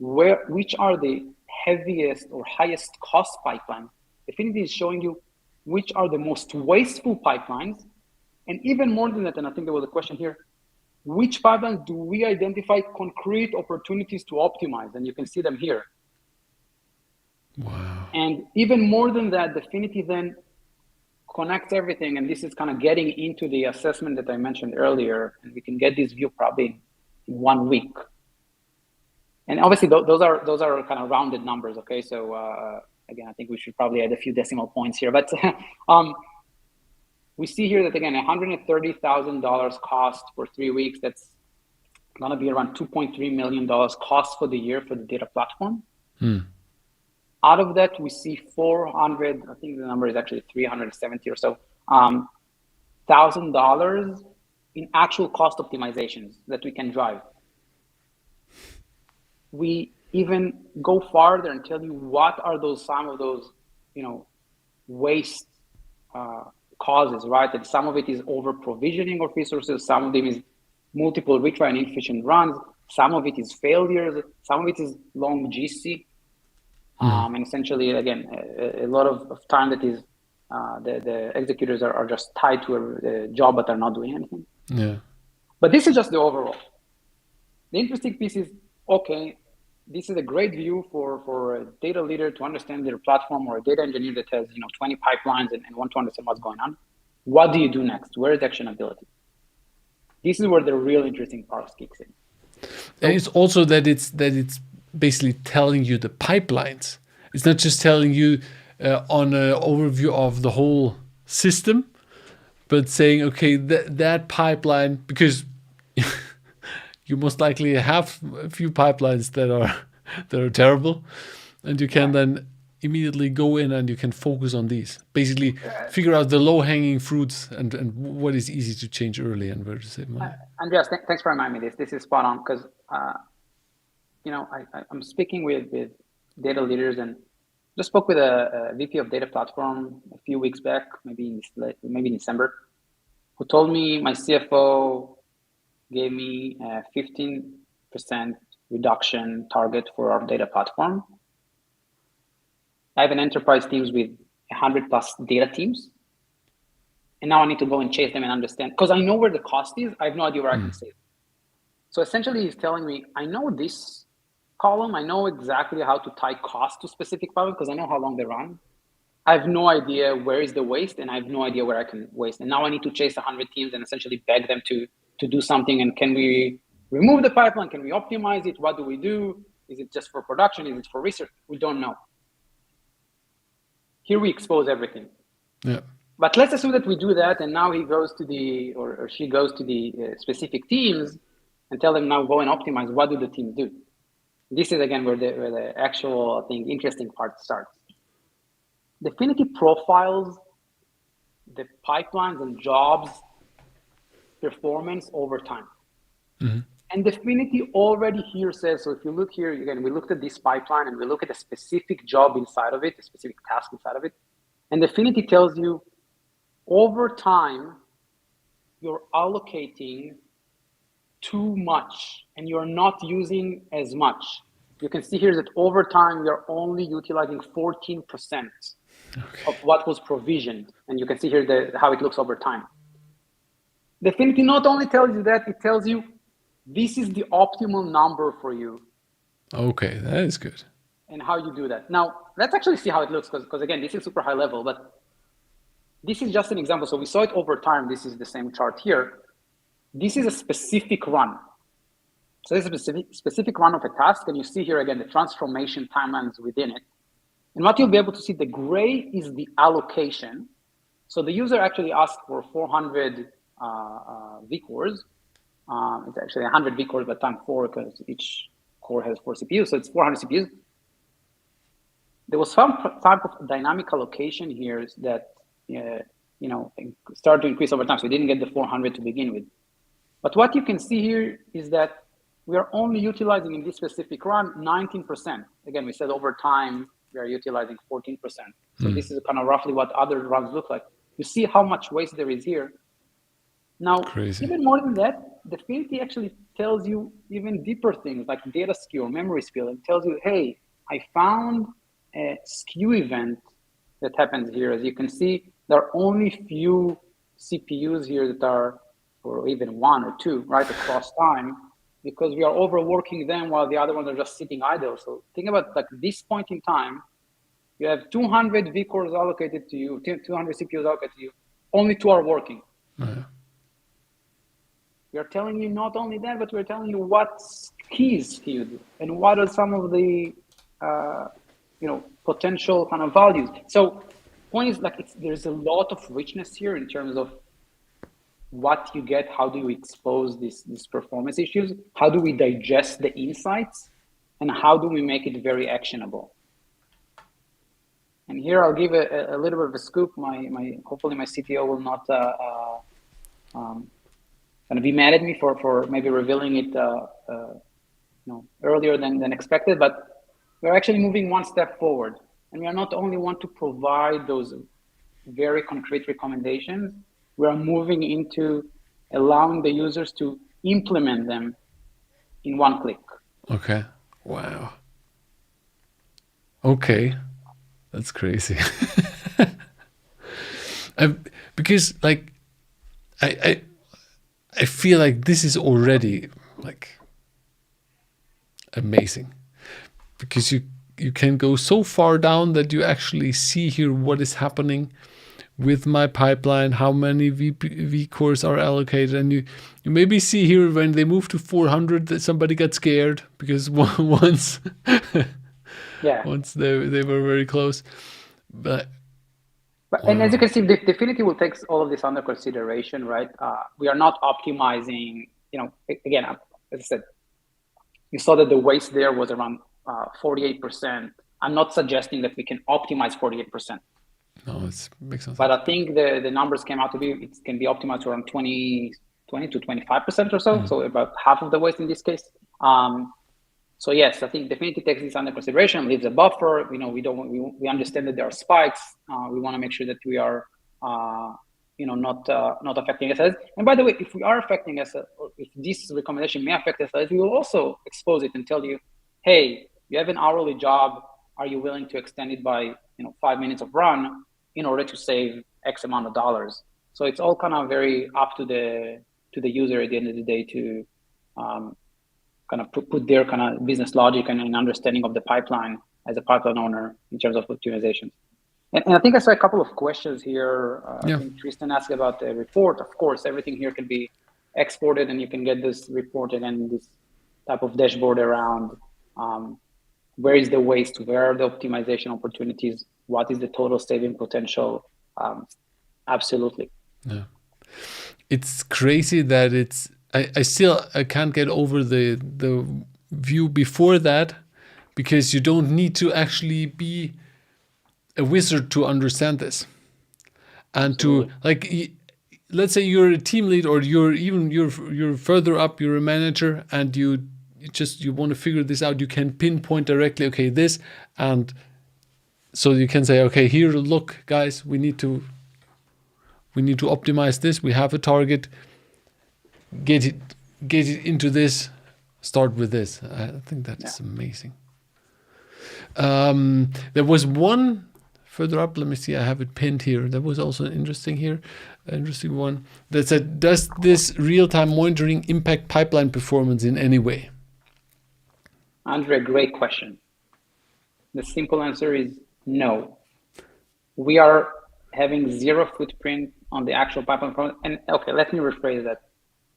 which are the heaviest or highest cost pipelines, Definity is showing you which are the most wasteful pipelines. And even more than that, and I think there was a question here, which pipelines do we identify concrete opportunities to optimize? And you can see them here. Wow. And even more than that, Definity then connects everything. And this is kind of getting into the assessment that I mentioned earlier. And we can get this view probably in 1 week. And obviously, those are kind of rounded numbers, okay? So again, I think we should probably add a few decimal points here. But we see here that, again, $130,000 cost for 3 weeks. That's going to be around $2.3 million cost for the year for the data platform. Out of that, we see 400, I think the number is actually 370 or so, $1,000 in actual cost optimizations that we can drive. We even go farther and tell you what are some of those, waste causes, right? That some of it is over provisioning of resources, some of them is multiple retry and inefficient runs, some of it is failures, some of it is long GC. And essentially, again, a lot of time that is the executors are just tied to a job but are not doing anything. Yeah. But this is just the overall. The interesting piece is, okay, this is a great view for a data leader to understand their platform, or a data engineer that has 20 pipelines and want to understand what's going on. What do you do next? Where is actionability? This is where the real interesting part kicks in. And it's also that it's basically telling you the pipelines. It's not just telling you on an overview of the whole system, but saying, okay, that pipeline, because you most likely have a few pipelines that are terrible, and you can then immediately go in and you can focus on these. Basically, figure out the low-hanging fruits and what is easy to change early and where to save money. Andreas, thanks for reminding me this. This is spot on because I'm speaking with data leaders and just spoke with a VP of data platform a few weeks back, maybe in December, who told me my CFO gave me a 15% reduction target for our data platform. I have an enterprise teams with 100 plus data teams. And now I need to go and chase them and understand, because I know where the cost is. I have no idea where I can save. So essentially he's telling me, I know this column. I know exactly how to tie cost to specific problems because I know how long they run. I have no idea where is the waste and I have no idea where I can waste. And now I need to chase 100 teams and essentially beg them to do something. And can we remove the pipeline? Can we optimize it? What do we do? Is it just for production? Is it for research? We don't know. Here we expose everything. Yeah. But let's assume that we do that, and now he goes to the, or she goes to the specific teams and tell them now go and optimize. What do the teams do? This is again where the actual, I think, interesting part starts. Definity profiles the pipelines and jobs performance over time. Mm-hmm. And Definity already here says, so if you look here, again, we looked at this pipeline and we look at a specific job inside of it, a specific task inside of it. And Definity tells you over time, you're allocating too much and you're not using as much. You can see here that over time, you're only utilizing 14% of what was provisioned. And you can see here how it looks over time. Definity not only tells you that, it tells you this is the optimal number for you. Okay, that is good. And how you do that. Now, let's actually see how it looks, because again, this is super high level, but this is just an example. So we saw it over time. This is the same chart here. This is a specific run. So this is a specific run of a task. And you see here again, the transformation timelines within it. And what you'll be able to see, the gray is the allocation. So the user actually asked for 400 vCores. It's actually 100 vCores, but times 4 because each core has 4 CPUs. So it's 400 CPUs. There was some type of dynamic allocation here that started to increase over time. So we didn't get the 400 to begin with. But what you can see here is that we are only utilizing in this specific run 19%. Again, we said over time, we are utilizing 14%. So this is kind of roughly what other runs look like. You see how much waste there is here. Now, even more than that, Definity actually tells you even deeper things like data skew or memory spill. It tells you, hey, I found a skew event that happens here. As you can see, there are only few CPUs here that are, or even 1 or 2, right, across time, because we are overworking them while the other ones are just sitting idle. So think about like this point in time, you have 200 vCores allocated to you, 200 CPUs allocated to you, only 2 are working. We are telling you not only that, but we're telling you what keys skewed and what are some of the potential kind of values. So point is like there's a lot of richness here in terms of what you get, how do you expose these performance issues, how do we digest the insights, and how do we make it very actionable. And here I'll give a little bit of a scoop. Hopefully my CTO will not going to be mad at me for maybe revealing it earlier than expected, but we're actually moving one step forward. And we are not only want to provide those very concrete recommendations, we are moving into allowing the users to implement them in one click. Okay. Wow. Okay. That's crazy. Because like I feel like this is already like amazing, because you can go so far down that you actually see here what is happening with my pipeline, how many V cores are allocated. And you maybe see here when they move to 400 that somebody got scared because once Yeah. once they were very close. But And as you wow. can see, Definity will take all of this under consideration, right? We are not optimizing, again, as I said, you saw that the waste there was around 48%. I'm not suggesting that we can optimize 48%. No, it makes no But sense. I think the numbers came out to be, it can be optimized around 20 to 25% or so. So about half of the waste in this case. So yes, I think Definity takes this under consideration, leaves a buffer. We understand that there are spikes. We want to make sure that we are, not affecting SLAs. And by the way, if we are affecting SLAs, or if this recommendation may affect SLAs, we will also expose it and tell you, hey, you have an hourly job. Are you willing to extend it by 5 minutes of run in order to save X amount of dollars? So it's all kind of very up to the user at the end of the day to kind of put their kind of business logic and an understanding of the pipeline as a pipeline owner in terms of optimizations. And I think I saw a couple of questions here. I think Tristan asked about the report. Of course, everything here can be exported and you can get this report and this type of dashboard around where is the waste, where are the optimization opportunities, what is the total saving potential. Absolutely. Yeah. It's crazy that I can't get over the view before that, because you don't need to actually be a wizard to understand this. And Absolutely. to let's say you're a team lead, or you're further up, you're a manager, and you want to figure this out. You can pinpoint directly, okay, this, and so you can say, okay, here, look, guys, we need to optimize this. We have a target. Get it into this. Start with this. I think that's amazing. There was one further up. Let me see. I have it pinned here. That was also interesting one that said, does this real-time monitoring impact pipeline performance in any way? Andre, great question. The simple answer is no. We are having zero footprint on the actual pipeline. And okay, let me rephrase that.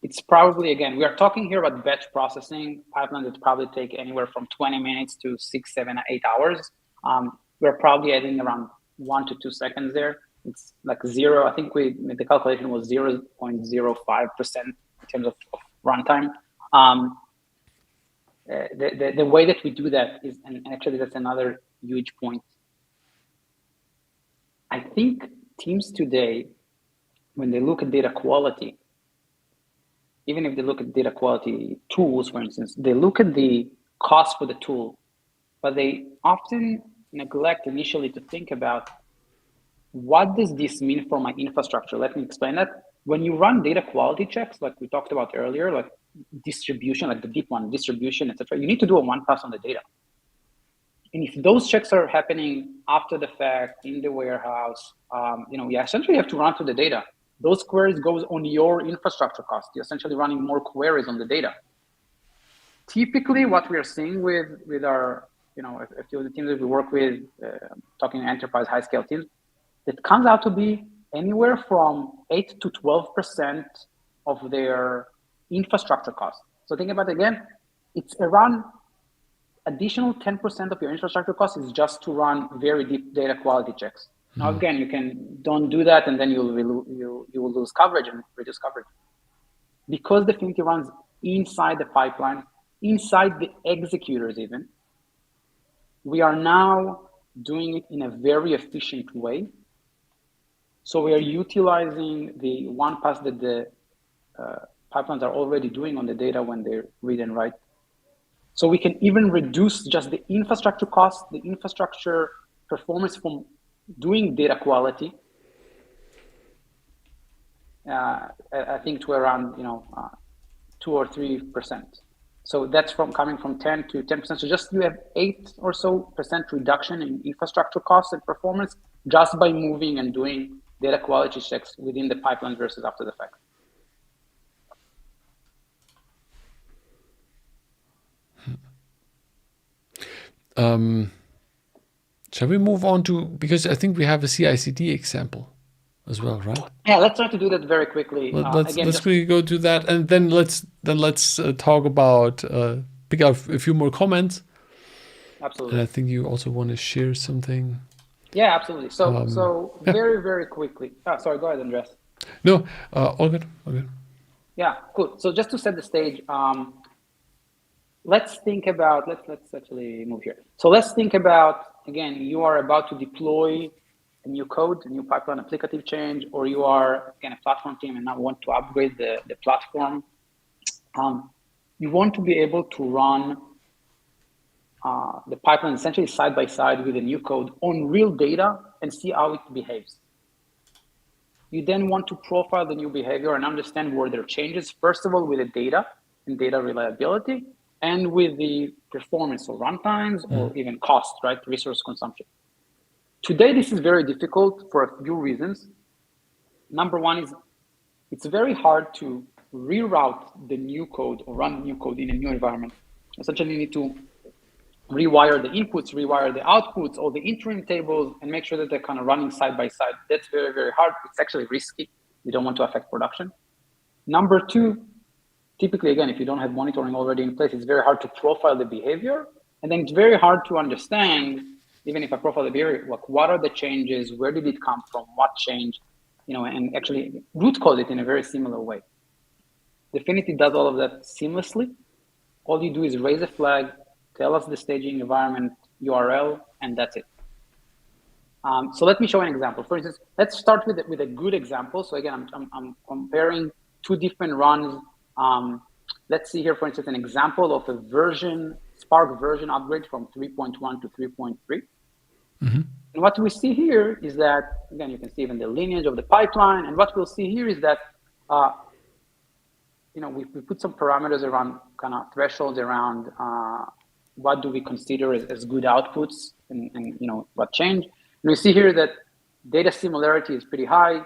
It's probably, again, we are talking here about batch processing pipeline that probably take anywhere from 20 minutes to 6, 7, 8 hours. We're probably adding around 1 to 2 seconds there. It's like zero. I think the calculation was 0.05% in terms of runtime. The way that we do that is, and actually that's another huge point. I think teams today, when they look at data quality, even if they look at data quality tools, for instance, they look at the cost for the tool, but they often neglect initially to think about, what does this mean for my infrastructure? Let me explain that. When you run data quality checks, like we talked about earlier, like distribution, like the deep one, distribution, etc., you need to do a one pass on the data. And if those checks are happening after the fact in the warehouse, you essentially have to run through the data. Those queries goes on your infrastructure cost. You're essentially running more queries on the data. Typically, what we are seeing with our, a few of the teams that we work with, talking enterprise high scale teams, it comes out to be anywhere from 8 to 12% of their infrastructure cost. So think about it again, it's around additional 10% of your infrastructure cost is just to run very deep data quality checks. Now, again, you don't do that, and then you will lose coverage and reduce coverage. Because Definity runs inside the pipeline, inside the executors even, we are now doing it in a very efficient way. So we are utilizing the one pass that the pipelines are already doing on the data when they read and write. So we can even reduce just the infrastructure cost, the infrastructure performance from doing data quality, I think to around 2 or 3%. So that's coming from 10 to 10%. So just you have 8 or so % reduction in infrastructure costs and performance just by moving and doing data quality checks within the pipeline versus after the fact. Shall we move on to, because I think we have a CI/CD example. as well, right? Yeah, let's try to do that very quickly. Let's Again, just quickly go to that, and then let's talk about pick out a few more comments. absolutely. And I think you also want to share something. Yeah, absolutely. So Yeah. very quickly. Sorry, go ahead, Andres. No, all good. All good. Yeah, cool. So just to set the stage, let's think about, let's actually move here. So let's think about, again, you are about to deploy a new code, a new pipeline applicative change, or you are, again, a platform team and now want to upgrade the platform. You want to be able to run the pipeline essentially side by side with the new code on real data and see how it behaves. You then want to profile the new behavior and understand where there are changes, first of all, with the data and data reliability, and with the performance, so runtimes or even cost, right? Resource consumption. Today, this is very difficult for a few reasons. Number one is it's very hard to reroute the new code or run new code in a new environment. Essentially, you need to rewire the inputs, rewire the outputs, all the interim tables, and make sure that they're kind of running side by side. That's very hard. It's actually risky. You don't want to affect production. Number two, typically, again, if you don't have monitoring already in place, it's very hard to profile the behavior. And then it's very hard to understand, even if I profile the behavior, like what are the changes, where did it come from, what changed, and actually root cause it in a very similar way. Definity does all of that seamlessly. All you do is raise a flag, tell us the staging environment URL, and that's it. So let me show an example. For instance, let's start with a good example. So again, I'm comparing two different runs. Let's see here, for instance, an example of a Spark version upgrade from 3.1 to 3.3. And what we see here is that, again, you can see even the lineage of the pipeline. And what we'll see here is that, we put some parameters around kind of thresholds around what do we consider as good outputs and what change. And we see here that data similarity is pretty high.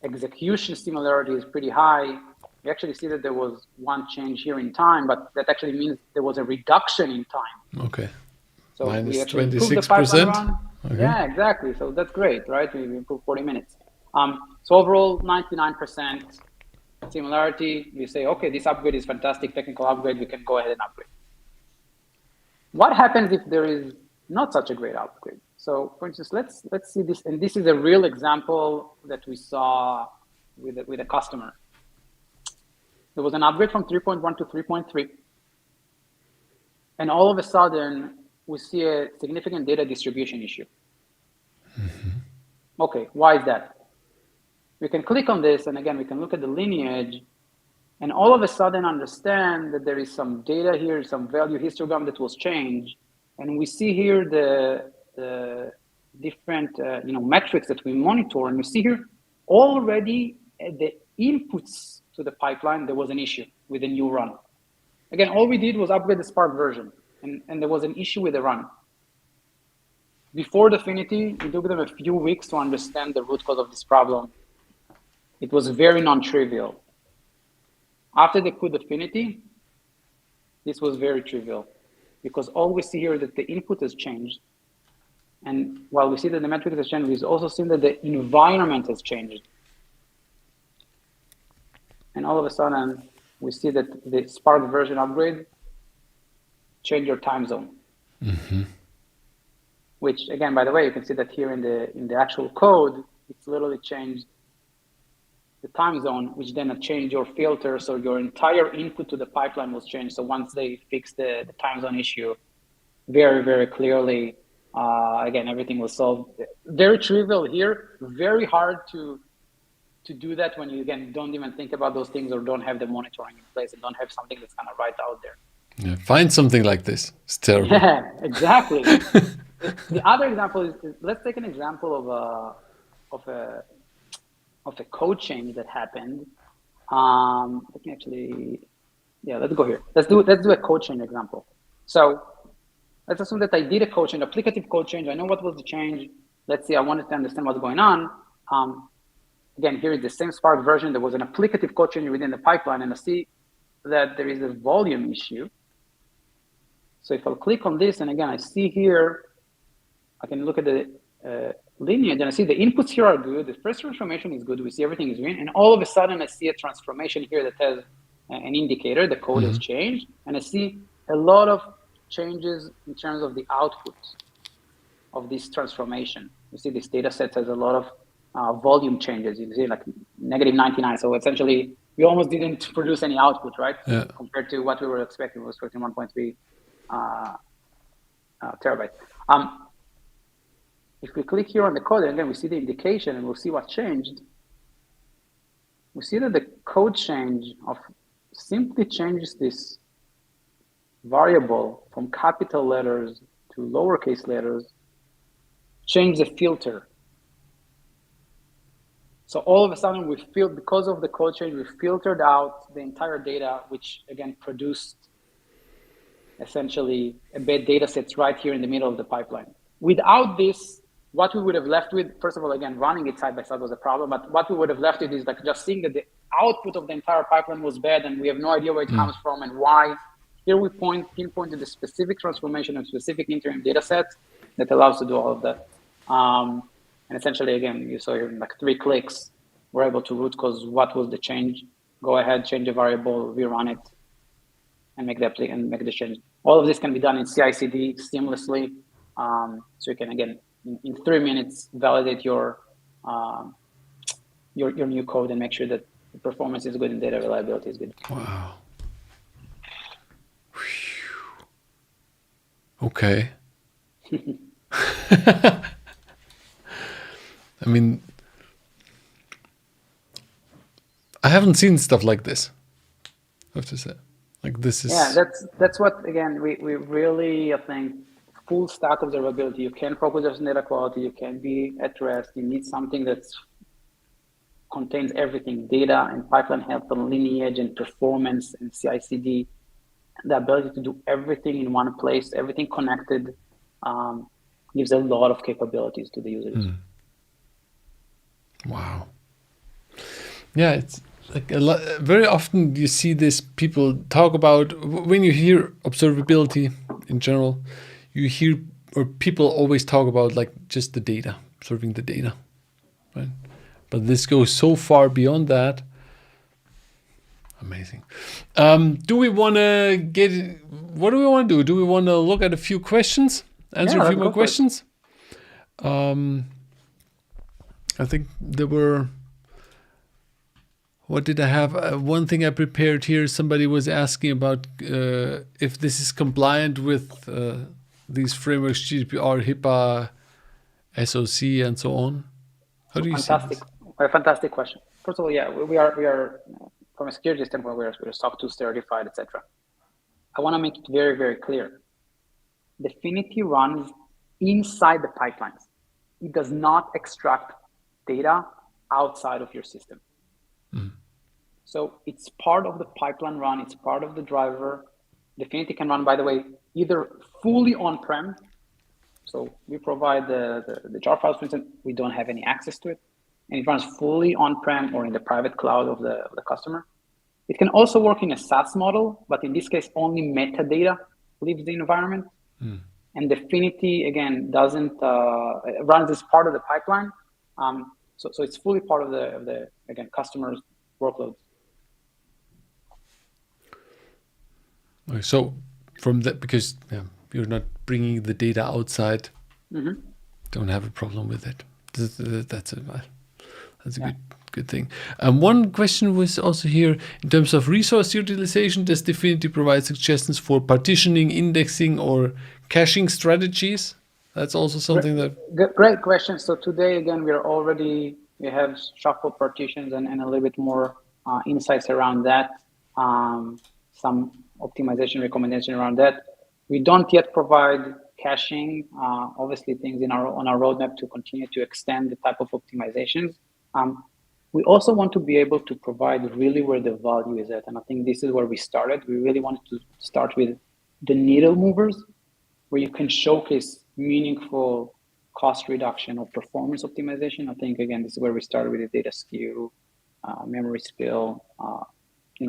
Execution similarity is pretty high. We actually see that there was one change here in time, but that actually means there was a reduction in time. Okay. So Minus we actually improved the pipeline 26%. run. Okay. Yeah, exactly. So that's great, right? We improved 40 minutes. So overall, 99% similarity. We say, okay, this upgrade is fantastic, technical upgrade. We can go ahead and upgrade. What happens if there is not such a great upgrade? So, for instance, let's see this, and this is a real example that we saw with a customer. There was an upgrade from 3.1 to 3.3, and all of a sudden we see a significant data distribution issue. Okay, why is that? We can click on this, and again, we can look at the lineage, and all of a sudden understand that there is some data here, some value histogram that was changed, and we see here the different metrics that we monitor, and we see here already at the inputs to the pipeline there was an issue with the new run. Again, all we did was upgrade the Spark version, and there was an issue with the run. Before Definity, it took them a few weeks to understand the root cause of this problem. It was very non-trivial. After they put Definity, this was very trivial because all we see here is that the input has changed. And while we see that the metric has changed, we've also seen that the environment has changed. And all of a sudden, we see that the Spark version upgrade changed your time zone. Which, again, by the way, you can see that here in the actual code, it's literally changed the time zone, which then changed your filter. So your entire input to the pipeline was changed. So once they fixed the time zone issue, very clearly, again, everything was solved. Very trivial here, very hard to do that when you, again, don't even think about those things or don't have the monitoring in place and don't have something that's kind of right out there. Yeah, find something like this. It's terrible. Yeah, exactly. The other example is let's take an example of a code change that happened. Let me actually, let's go here. Let's do a code change example. So let's assume that I did a code change, applicative code change. I know what was the change. Let's see, I wanted to understand what's going on. Again, here is the same Spark version. There was an applicative code change within the pipeline, and I see that there is a volume issue. So if I'll click on this, and again, I see here, I can look at the lineage, and I see the inputs here are good, the first transformation is good, we see everything is green, and all of a sudden I see a transformation here that has an indicator, the code has changed, and I see a lot of changes in terms of the output of this transformation. You see this data set has a lot of volume changes. You see like negative 99. So essentially, we almost didn't produce any output, right? Yeah. Compared to what we were expecting. We were expecting 1.3 terabyte. If we click here on the code, and again, we see the indication and we'll see what changed. We see that the code change of simply changes this variable from capital letters to lowercase letters, change the filter. So all of a sudden we feel, because of the code change, we filtered out the entire data, which again produced essentially a bad data sets right here in the middle of the pipeline. Without this, what we would have left with, first of all, again, running it side by side was a problem, but what we would have left with is like just seeing that the output of the entire pipeline was bad and we have no idea where it comes from and why. Here we pinpointed the specific transformation of specific interim data sets that allows to do all of that. And essentially, again, you saw here in like 3 clicks, we're able to root cause what was the change, go ahead, change a variable, rerun it, and make the change. All of this can be done in CI/CD seamlessly. So you can, again, in 3 minutes, validate your new code and make sure that the performance is good and data reliability is good. Wow. Okay. I mean, I haven't seen stuff like this, I have to say. Like this is... Yeah, that's what, again, we really, I think, full stack observability. You can't focus on data quality. You can't be at rest. You need something that contains everything, data and pipeline health and lineage and performance and CI/CD. The ability to do everything in one place, everything connected, gives a lot of capabilities to the users. Wow. Yeah, it's like very often you see this, people talk about, when you hear observability in general, you hear, or people always talk about like just the data, observing the data, right? But this goes so far beyond that. Amazing. Do we want to what do we want to do? Do we want to look at a few questions? Answer a few more questions? I think there were... What did I have? One thing I prepared here, somebody was asking about if this is compliant with these frameworks, GDPR, HIPAA, SOC, and so on. How do you see this? A fantastic question. First of all, yeah, we are from a security standpoint, we're SOC 2 certified, etc. I want to make it very, very clear. Definity runs inside the pipelines. It does not extract data outside of your system. So it's part of the pipeline run. It's part of the driver. Definity can run, by the way, either fully on-prem. So we provide the jar files, for instance, we don't have any access to it. And it runs fully on-prem or in the private cloud of the customer. It can also work in a SaaS model, but in this case, only metadata leaves the environment. And Definity, again, doesn't runs as part of the pipeline. So it's fully part of the again, customers' workloads. So from that, because you're not bringing the data outside, don't have a problem with it. That's a good thing. One question was also here, in terms of resource utilization, does Definity provide suggestions for partitioning, indexing, or caching strategies? That's also something Great question. So today, again, we have shuffle partitions and a little bit more insights around that. Some optimization recommendation around that. We don't yet provide caching. Obviously, things on our roadmap to continue to extend the type of optimizations. We also want to be able to provide really where the value is at. And I think this is where we started. We really wanted to start with the needle movers, where you can showcase meaningful cost reduction or performance optimization. I think, again, this is where we started with the data skew, memory spill,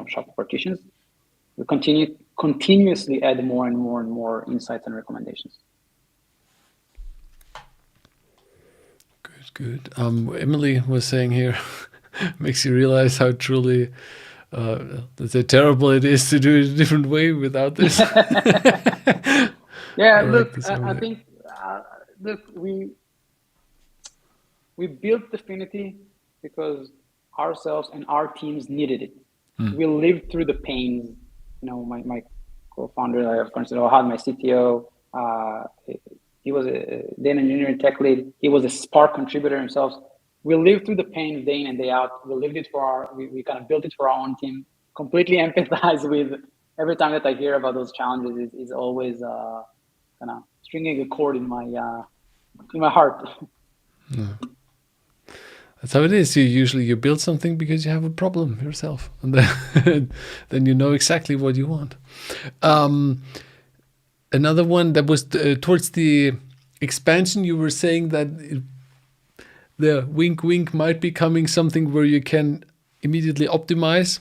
shuffle partitions. We continuously add more and more and more insights and recommendations. Good. Emily was saying here, makes you realize how truly let's say terrible it is to do it a different way without this. Yeah, I like look, this I over there. think, look, we built Definity because ourselves and our teams needed it. We lived through the pains. My co-founder, I of course, had my CTO. He was a data engineering tech lead. He was a Spark contributor himself. We lived through the pains day in and day out. We lived it we kind of built it for our own team. Completely empathize with every time that I hear about those challenges. Is always kind of stringing a chord in my heart. That's how it is. You build something because you have a problem yourself, and then then you know exactly what you want. Another one that was towards the expansion, you were saying that the wink wink might be coming something where you can immediately optimize.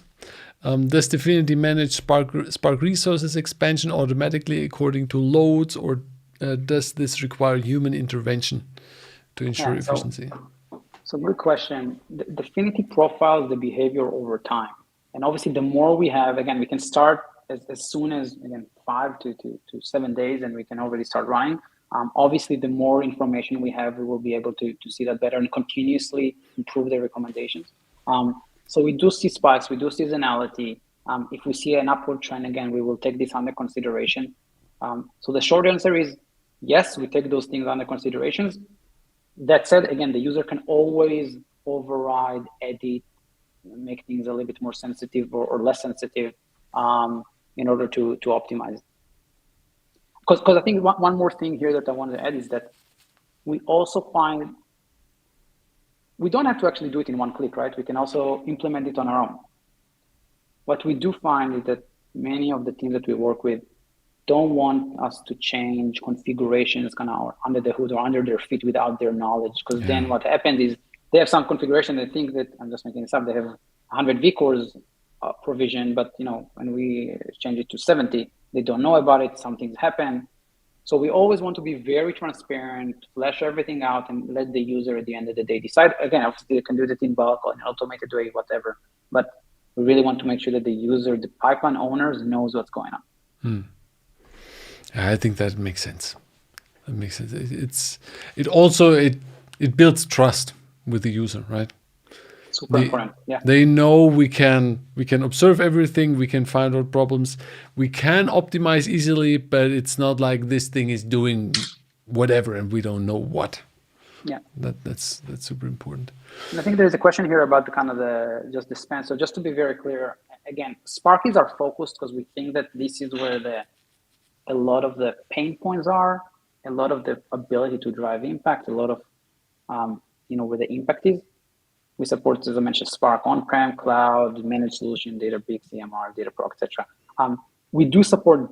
Does Definity manage Spark resources expansion automatically according to loads, or does this require human intervention to ensure efficiency? So good question. The Definity profiles the behavior over time. And obviously the more we have, again, we can start as soon as, again, 5 to 7 days, and we can already start running. Obviously, the more information we have, we will be able to see that better and continuously improve the recommendations. So we do see spikes, we do seasonality. If we see an upward trend, again, we will take this under consideration. So the short answer is yes, we take those things under considerations. That said, again, the user can always override, edit, make things a little bit more sensitive or less sensitive in order to optimize. Because I think one more thing here that I wanted to add is that we also find we don't have to actually do it in one click, right? We can also implement it on our own. What we do find is that many of the teams that we work with don't want us to change configurations kind of under the hood or under their feet without their knowledge. Because then what happens is they have some configuration. They think that, I'm just making this up, they have 100 vCores provision, but when we change it to 70, they don't know about it. Some things happen. So we always want to be very transparent, flesh everything out, and let the user at the end of the day decide. Again, obviously they can do that in bulk or in an automated way, whatever. But we really want to make sure that the user, the pipeline owners, knows what's going on. I think that makes sense. That makes sense. It builds trust with the user, right? Super important. Yeah. They know we can observe everything, we can find out problems, we can optimize easily, but it's not like this thing is doing whatever and we don't know what. Yeah. That's super important. And I think there's a question here about the span. So just to be very clear, again, Spark is our focus because we think that this is where a lot of the pain points are, a lot of the ability to drive impact, a lot of where the impact is. We support, as I mentioned, Spark on-prem, cloud, managed solution, Databricks, EMR, Dataproc, etc. We do support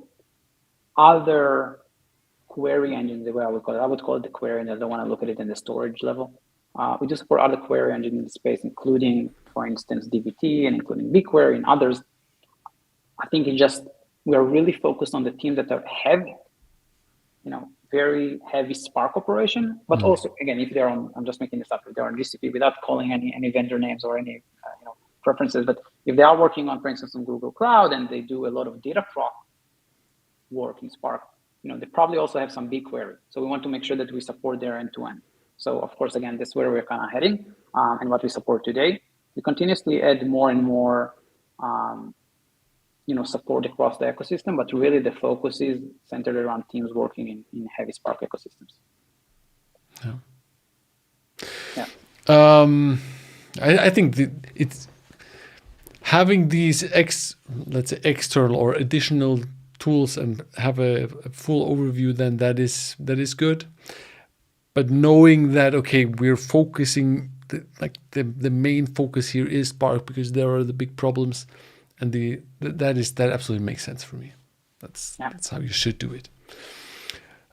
other query engines, the way I would call it. I would call it the query, and I don't want to look at it in the storage level. We do support other query engines in the space, including, for instance, dbt and including BigQuery and others. I think we are really focused on the teams that are heavy, very heavy Spark operation, but also, again, if they're on, I'm just making this up, if they're on GCP without calling any vendor names or any preferences, but if they are working on, for instance, on Google Cloud and they do a lot of Dataproc work in Spark, they probably also have some BigQuery. So we want to make sure that we support their end-to-end. So of course, again, that's where we're kind of heading and what we support today. We continuously add more and more support across the ecosystem, but really the focus is centered around teams working in heavy Spark ecosystems. I think it's having these let's say external or additional tools and have a full overview, then that is good. But knowing that, okay, we're focusing the main focus here is Spark because there are the big problems. And that absolutely makes sense for me. That's how you should do it.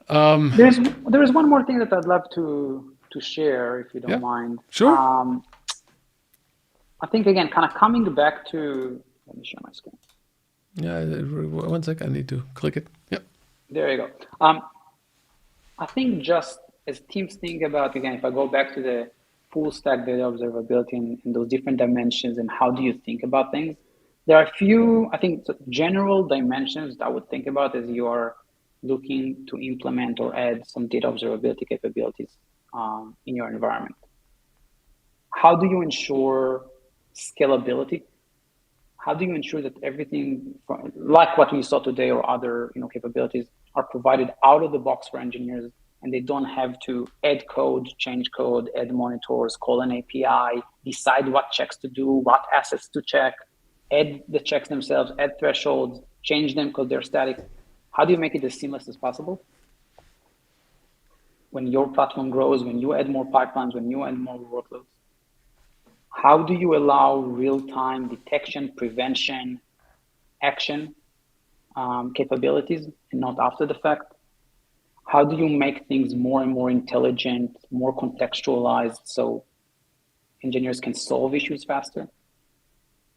There is one more thing that I'd love to share, if you don't mind. Sure. I think again, kind of coming back to. Let me share my screen. Yeah, 1 sec. I need to click it. Yep. There you go. I think just as teams think about, again, if I go back to full stack data observability in those different dimensions and how do you think about things, there are a few, I think, general dimensions that I would think about as you are looking to implement or add some data observability capabilities in your environment. How do you ensure scalability? How do you ensure that everything, like what we saw today or other capabilities, are provided out of the box for engineers, and they don't have to add code, change code, add monitors, call an API, decide what checks to do, what assets to check, add the checks themselves, add thresholds, change them because they're static. How do you make it as seamless as possible? When your platform grows, when you add more pipelines, when you add more workloads, how do you allow real-time detection, prevention, action capabilities and not after the fact? How do you make things more and more intelligent, more contextualized so engineers can solve issues faster?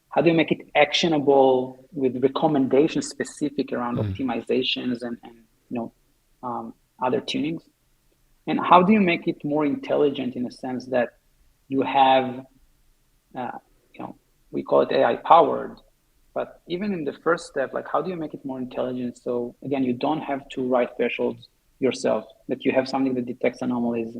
How do you make it actionable with recommendations specific around optimizations and other tunings? And how do you make it more intelligent in the sense that you have, we call it AI powered, but even in the first step, like how do you make it more intelligent? So again, you don't have to write thresholds yourself, that you have something that detects anomalies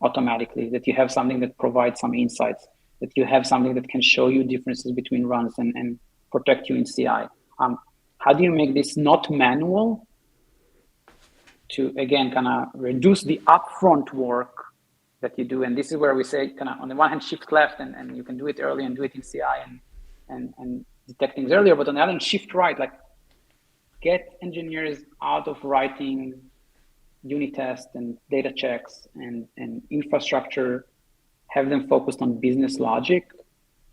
automatically, that you have something that provides some insights, that you have something that can show you differences between runs and protect you in CI. How do you make this not manual to, again, kind of reduce the upfront work that you do? And this is where we say, kind of on the one hand, shift left, and you can do it early and do it in CI and detect things earlier, but on the other hand, shift right, like get engineers out of writing unit tests and data checks and infrastructure, have them focused on business logic,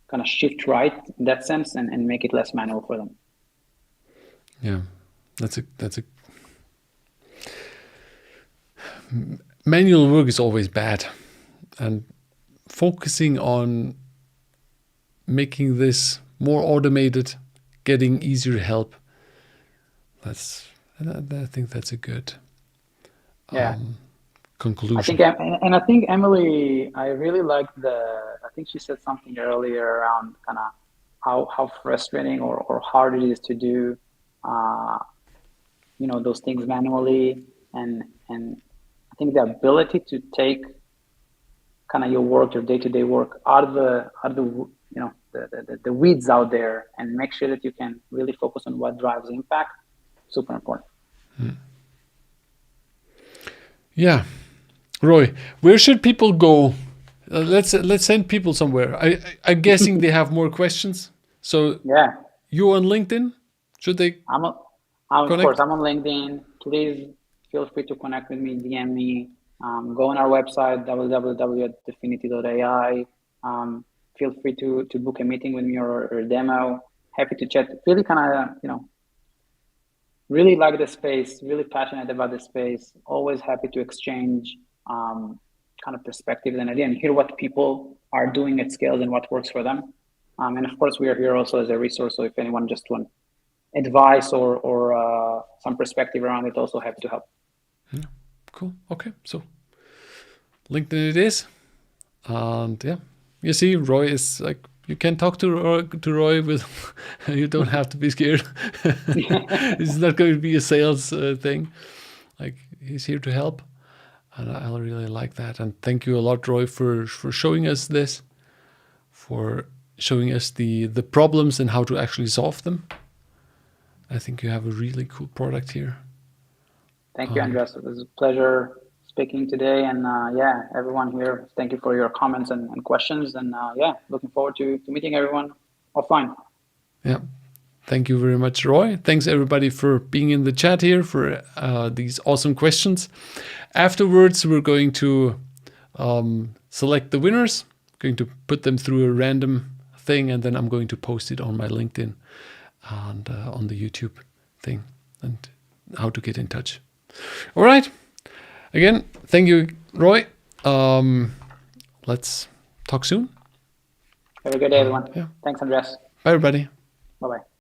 kind of shift right in that sense and make it less manual for them. Yeah, that's a manual work is always bad, and focusing on making this more automated, getting easier help, I think that's a good conclusion. I think Emily, I really liked I think she said something earlier around kind of how frustrating or hard it is to do those things manually, and I think the ability to take kind of your work, your day-to-day work out of the weeds out there and make sure that you can really focus on what drives impact, super important. Yeah. Roy, where should people go? Let's send people somewhere. I'm guessing they have more questions. So yeah, you on LinkedIn? Should they? of course, I'm on LinkedIn. Please feel free to connect with me, DM me. Go on our website, www.definity.ai. Feel free to book a meeting with me or a demo. Happy to chat. Really kind of, really like the space, really passionate about the space. Always happy to exchange kind of perspectives and again, hear what people are doing at scale and what works for them. And of course, we are here also as a resource. So if anyone just wants advice or some perspective around it, also happy to help. Yeah, cool. Okay, so LinkedIn it is. And yeah, you see, Roy is like, you can talk to Roy with, you don't have to be scared. It's not going to be a sales thing. Like, he's here to help. And I really like that. And thank you a lot, Roy, for showing us this, for showing us the problems and how to actually solve them. I think you have a really cool product here. Thank you, Andres. It was a pleasure speaking today. And everyone here, thank you for your comments and questions. And looking forward to meeting everyone offline. Yeah. Thank you very much, Roy. Thanks, everybody, for being in the chat here, for these awesome questions. Afterwards, we're going to select the winners, going to put them through a random thing, and then I'm going to post it on my LinkedIn and on the YouTube thing and how to get in touch. All right. Again, thank you, Roy. Let's talk soon. Have a good day, everyone. Yeah. Thanks, Andres. Bye, everybody. Bye-bye.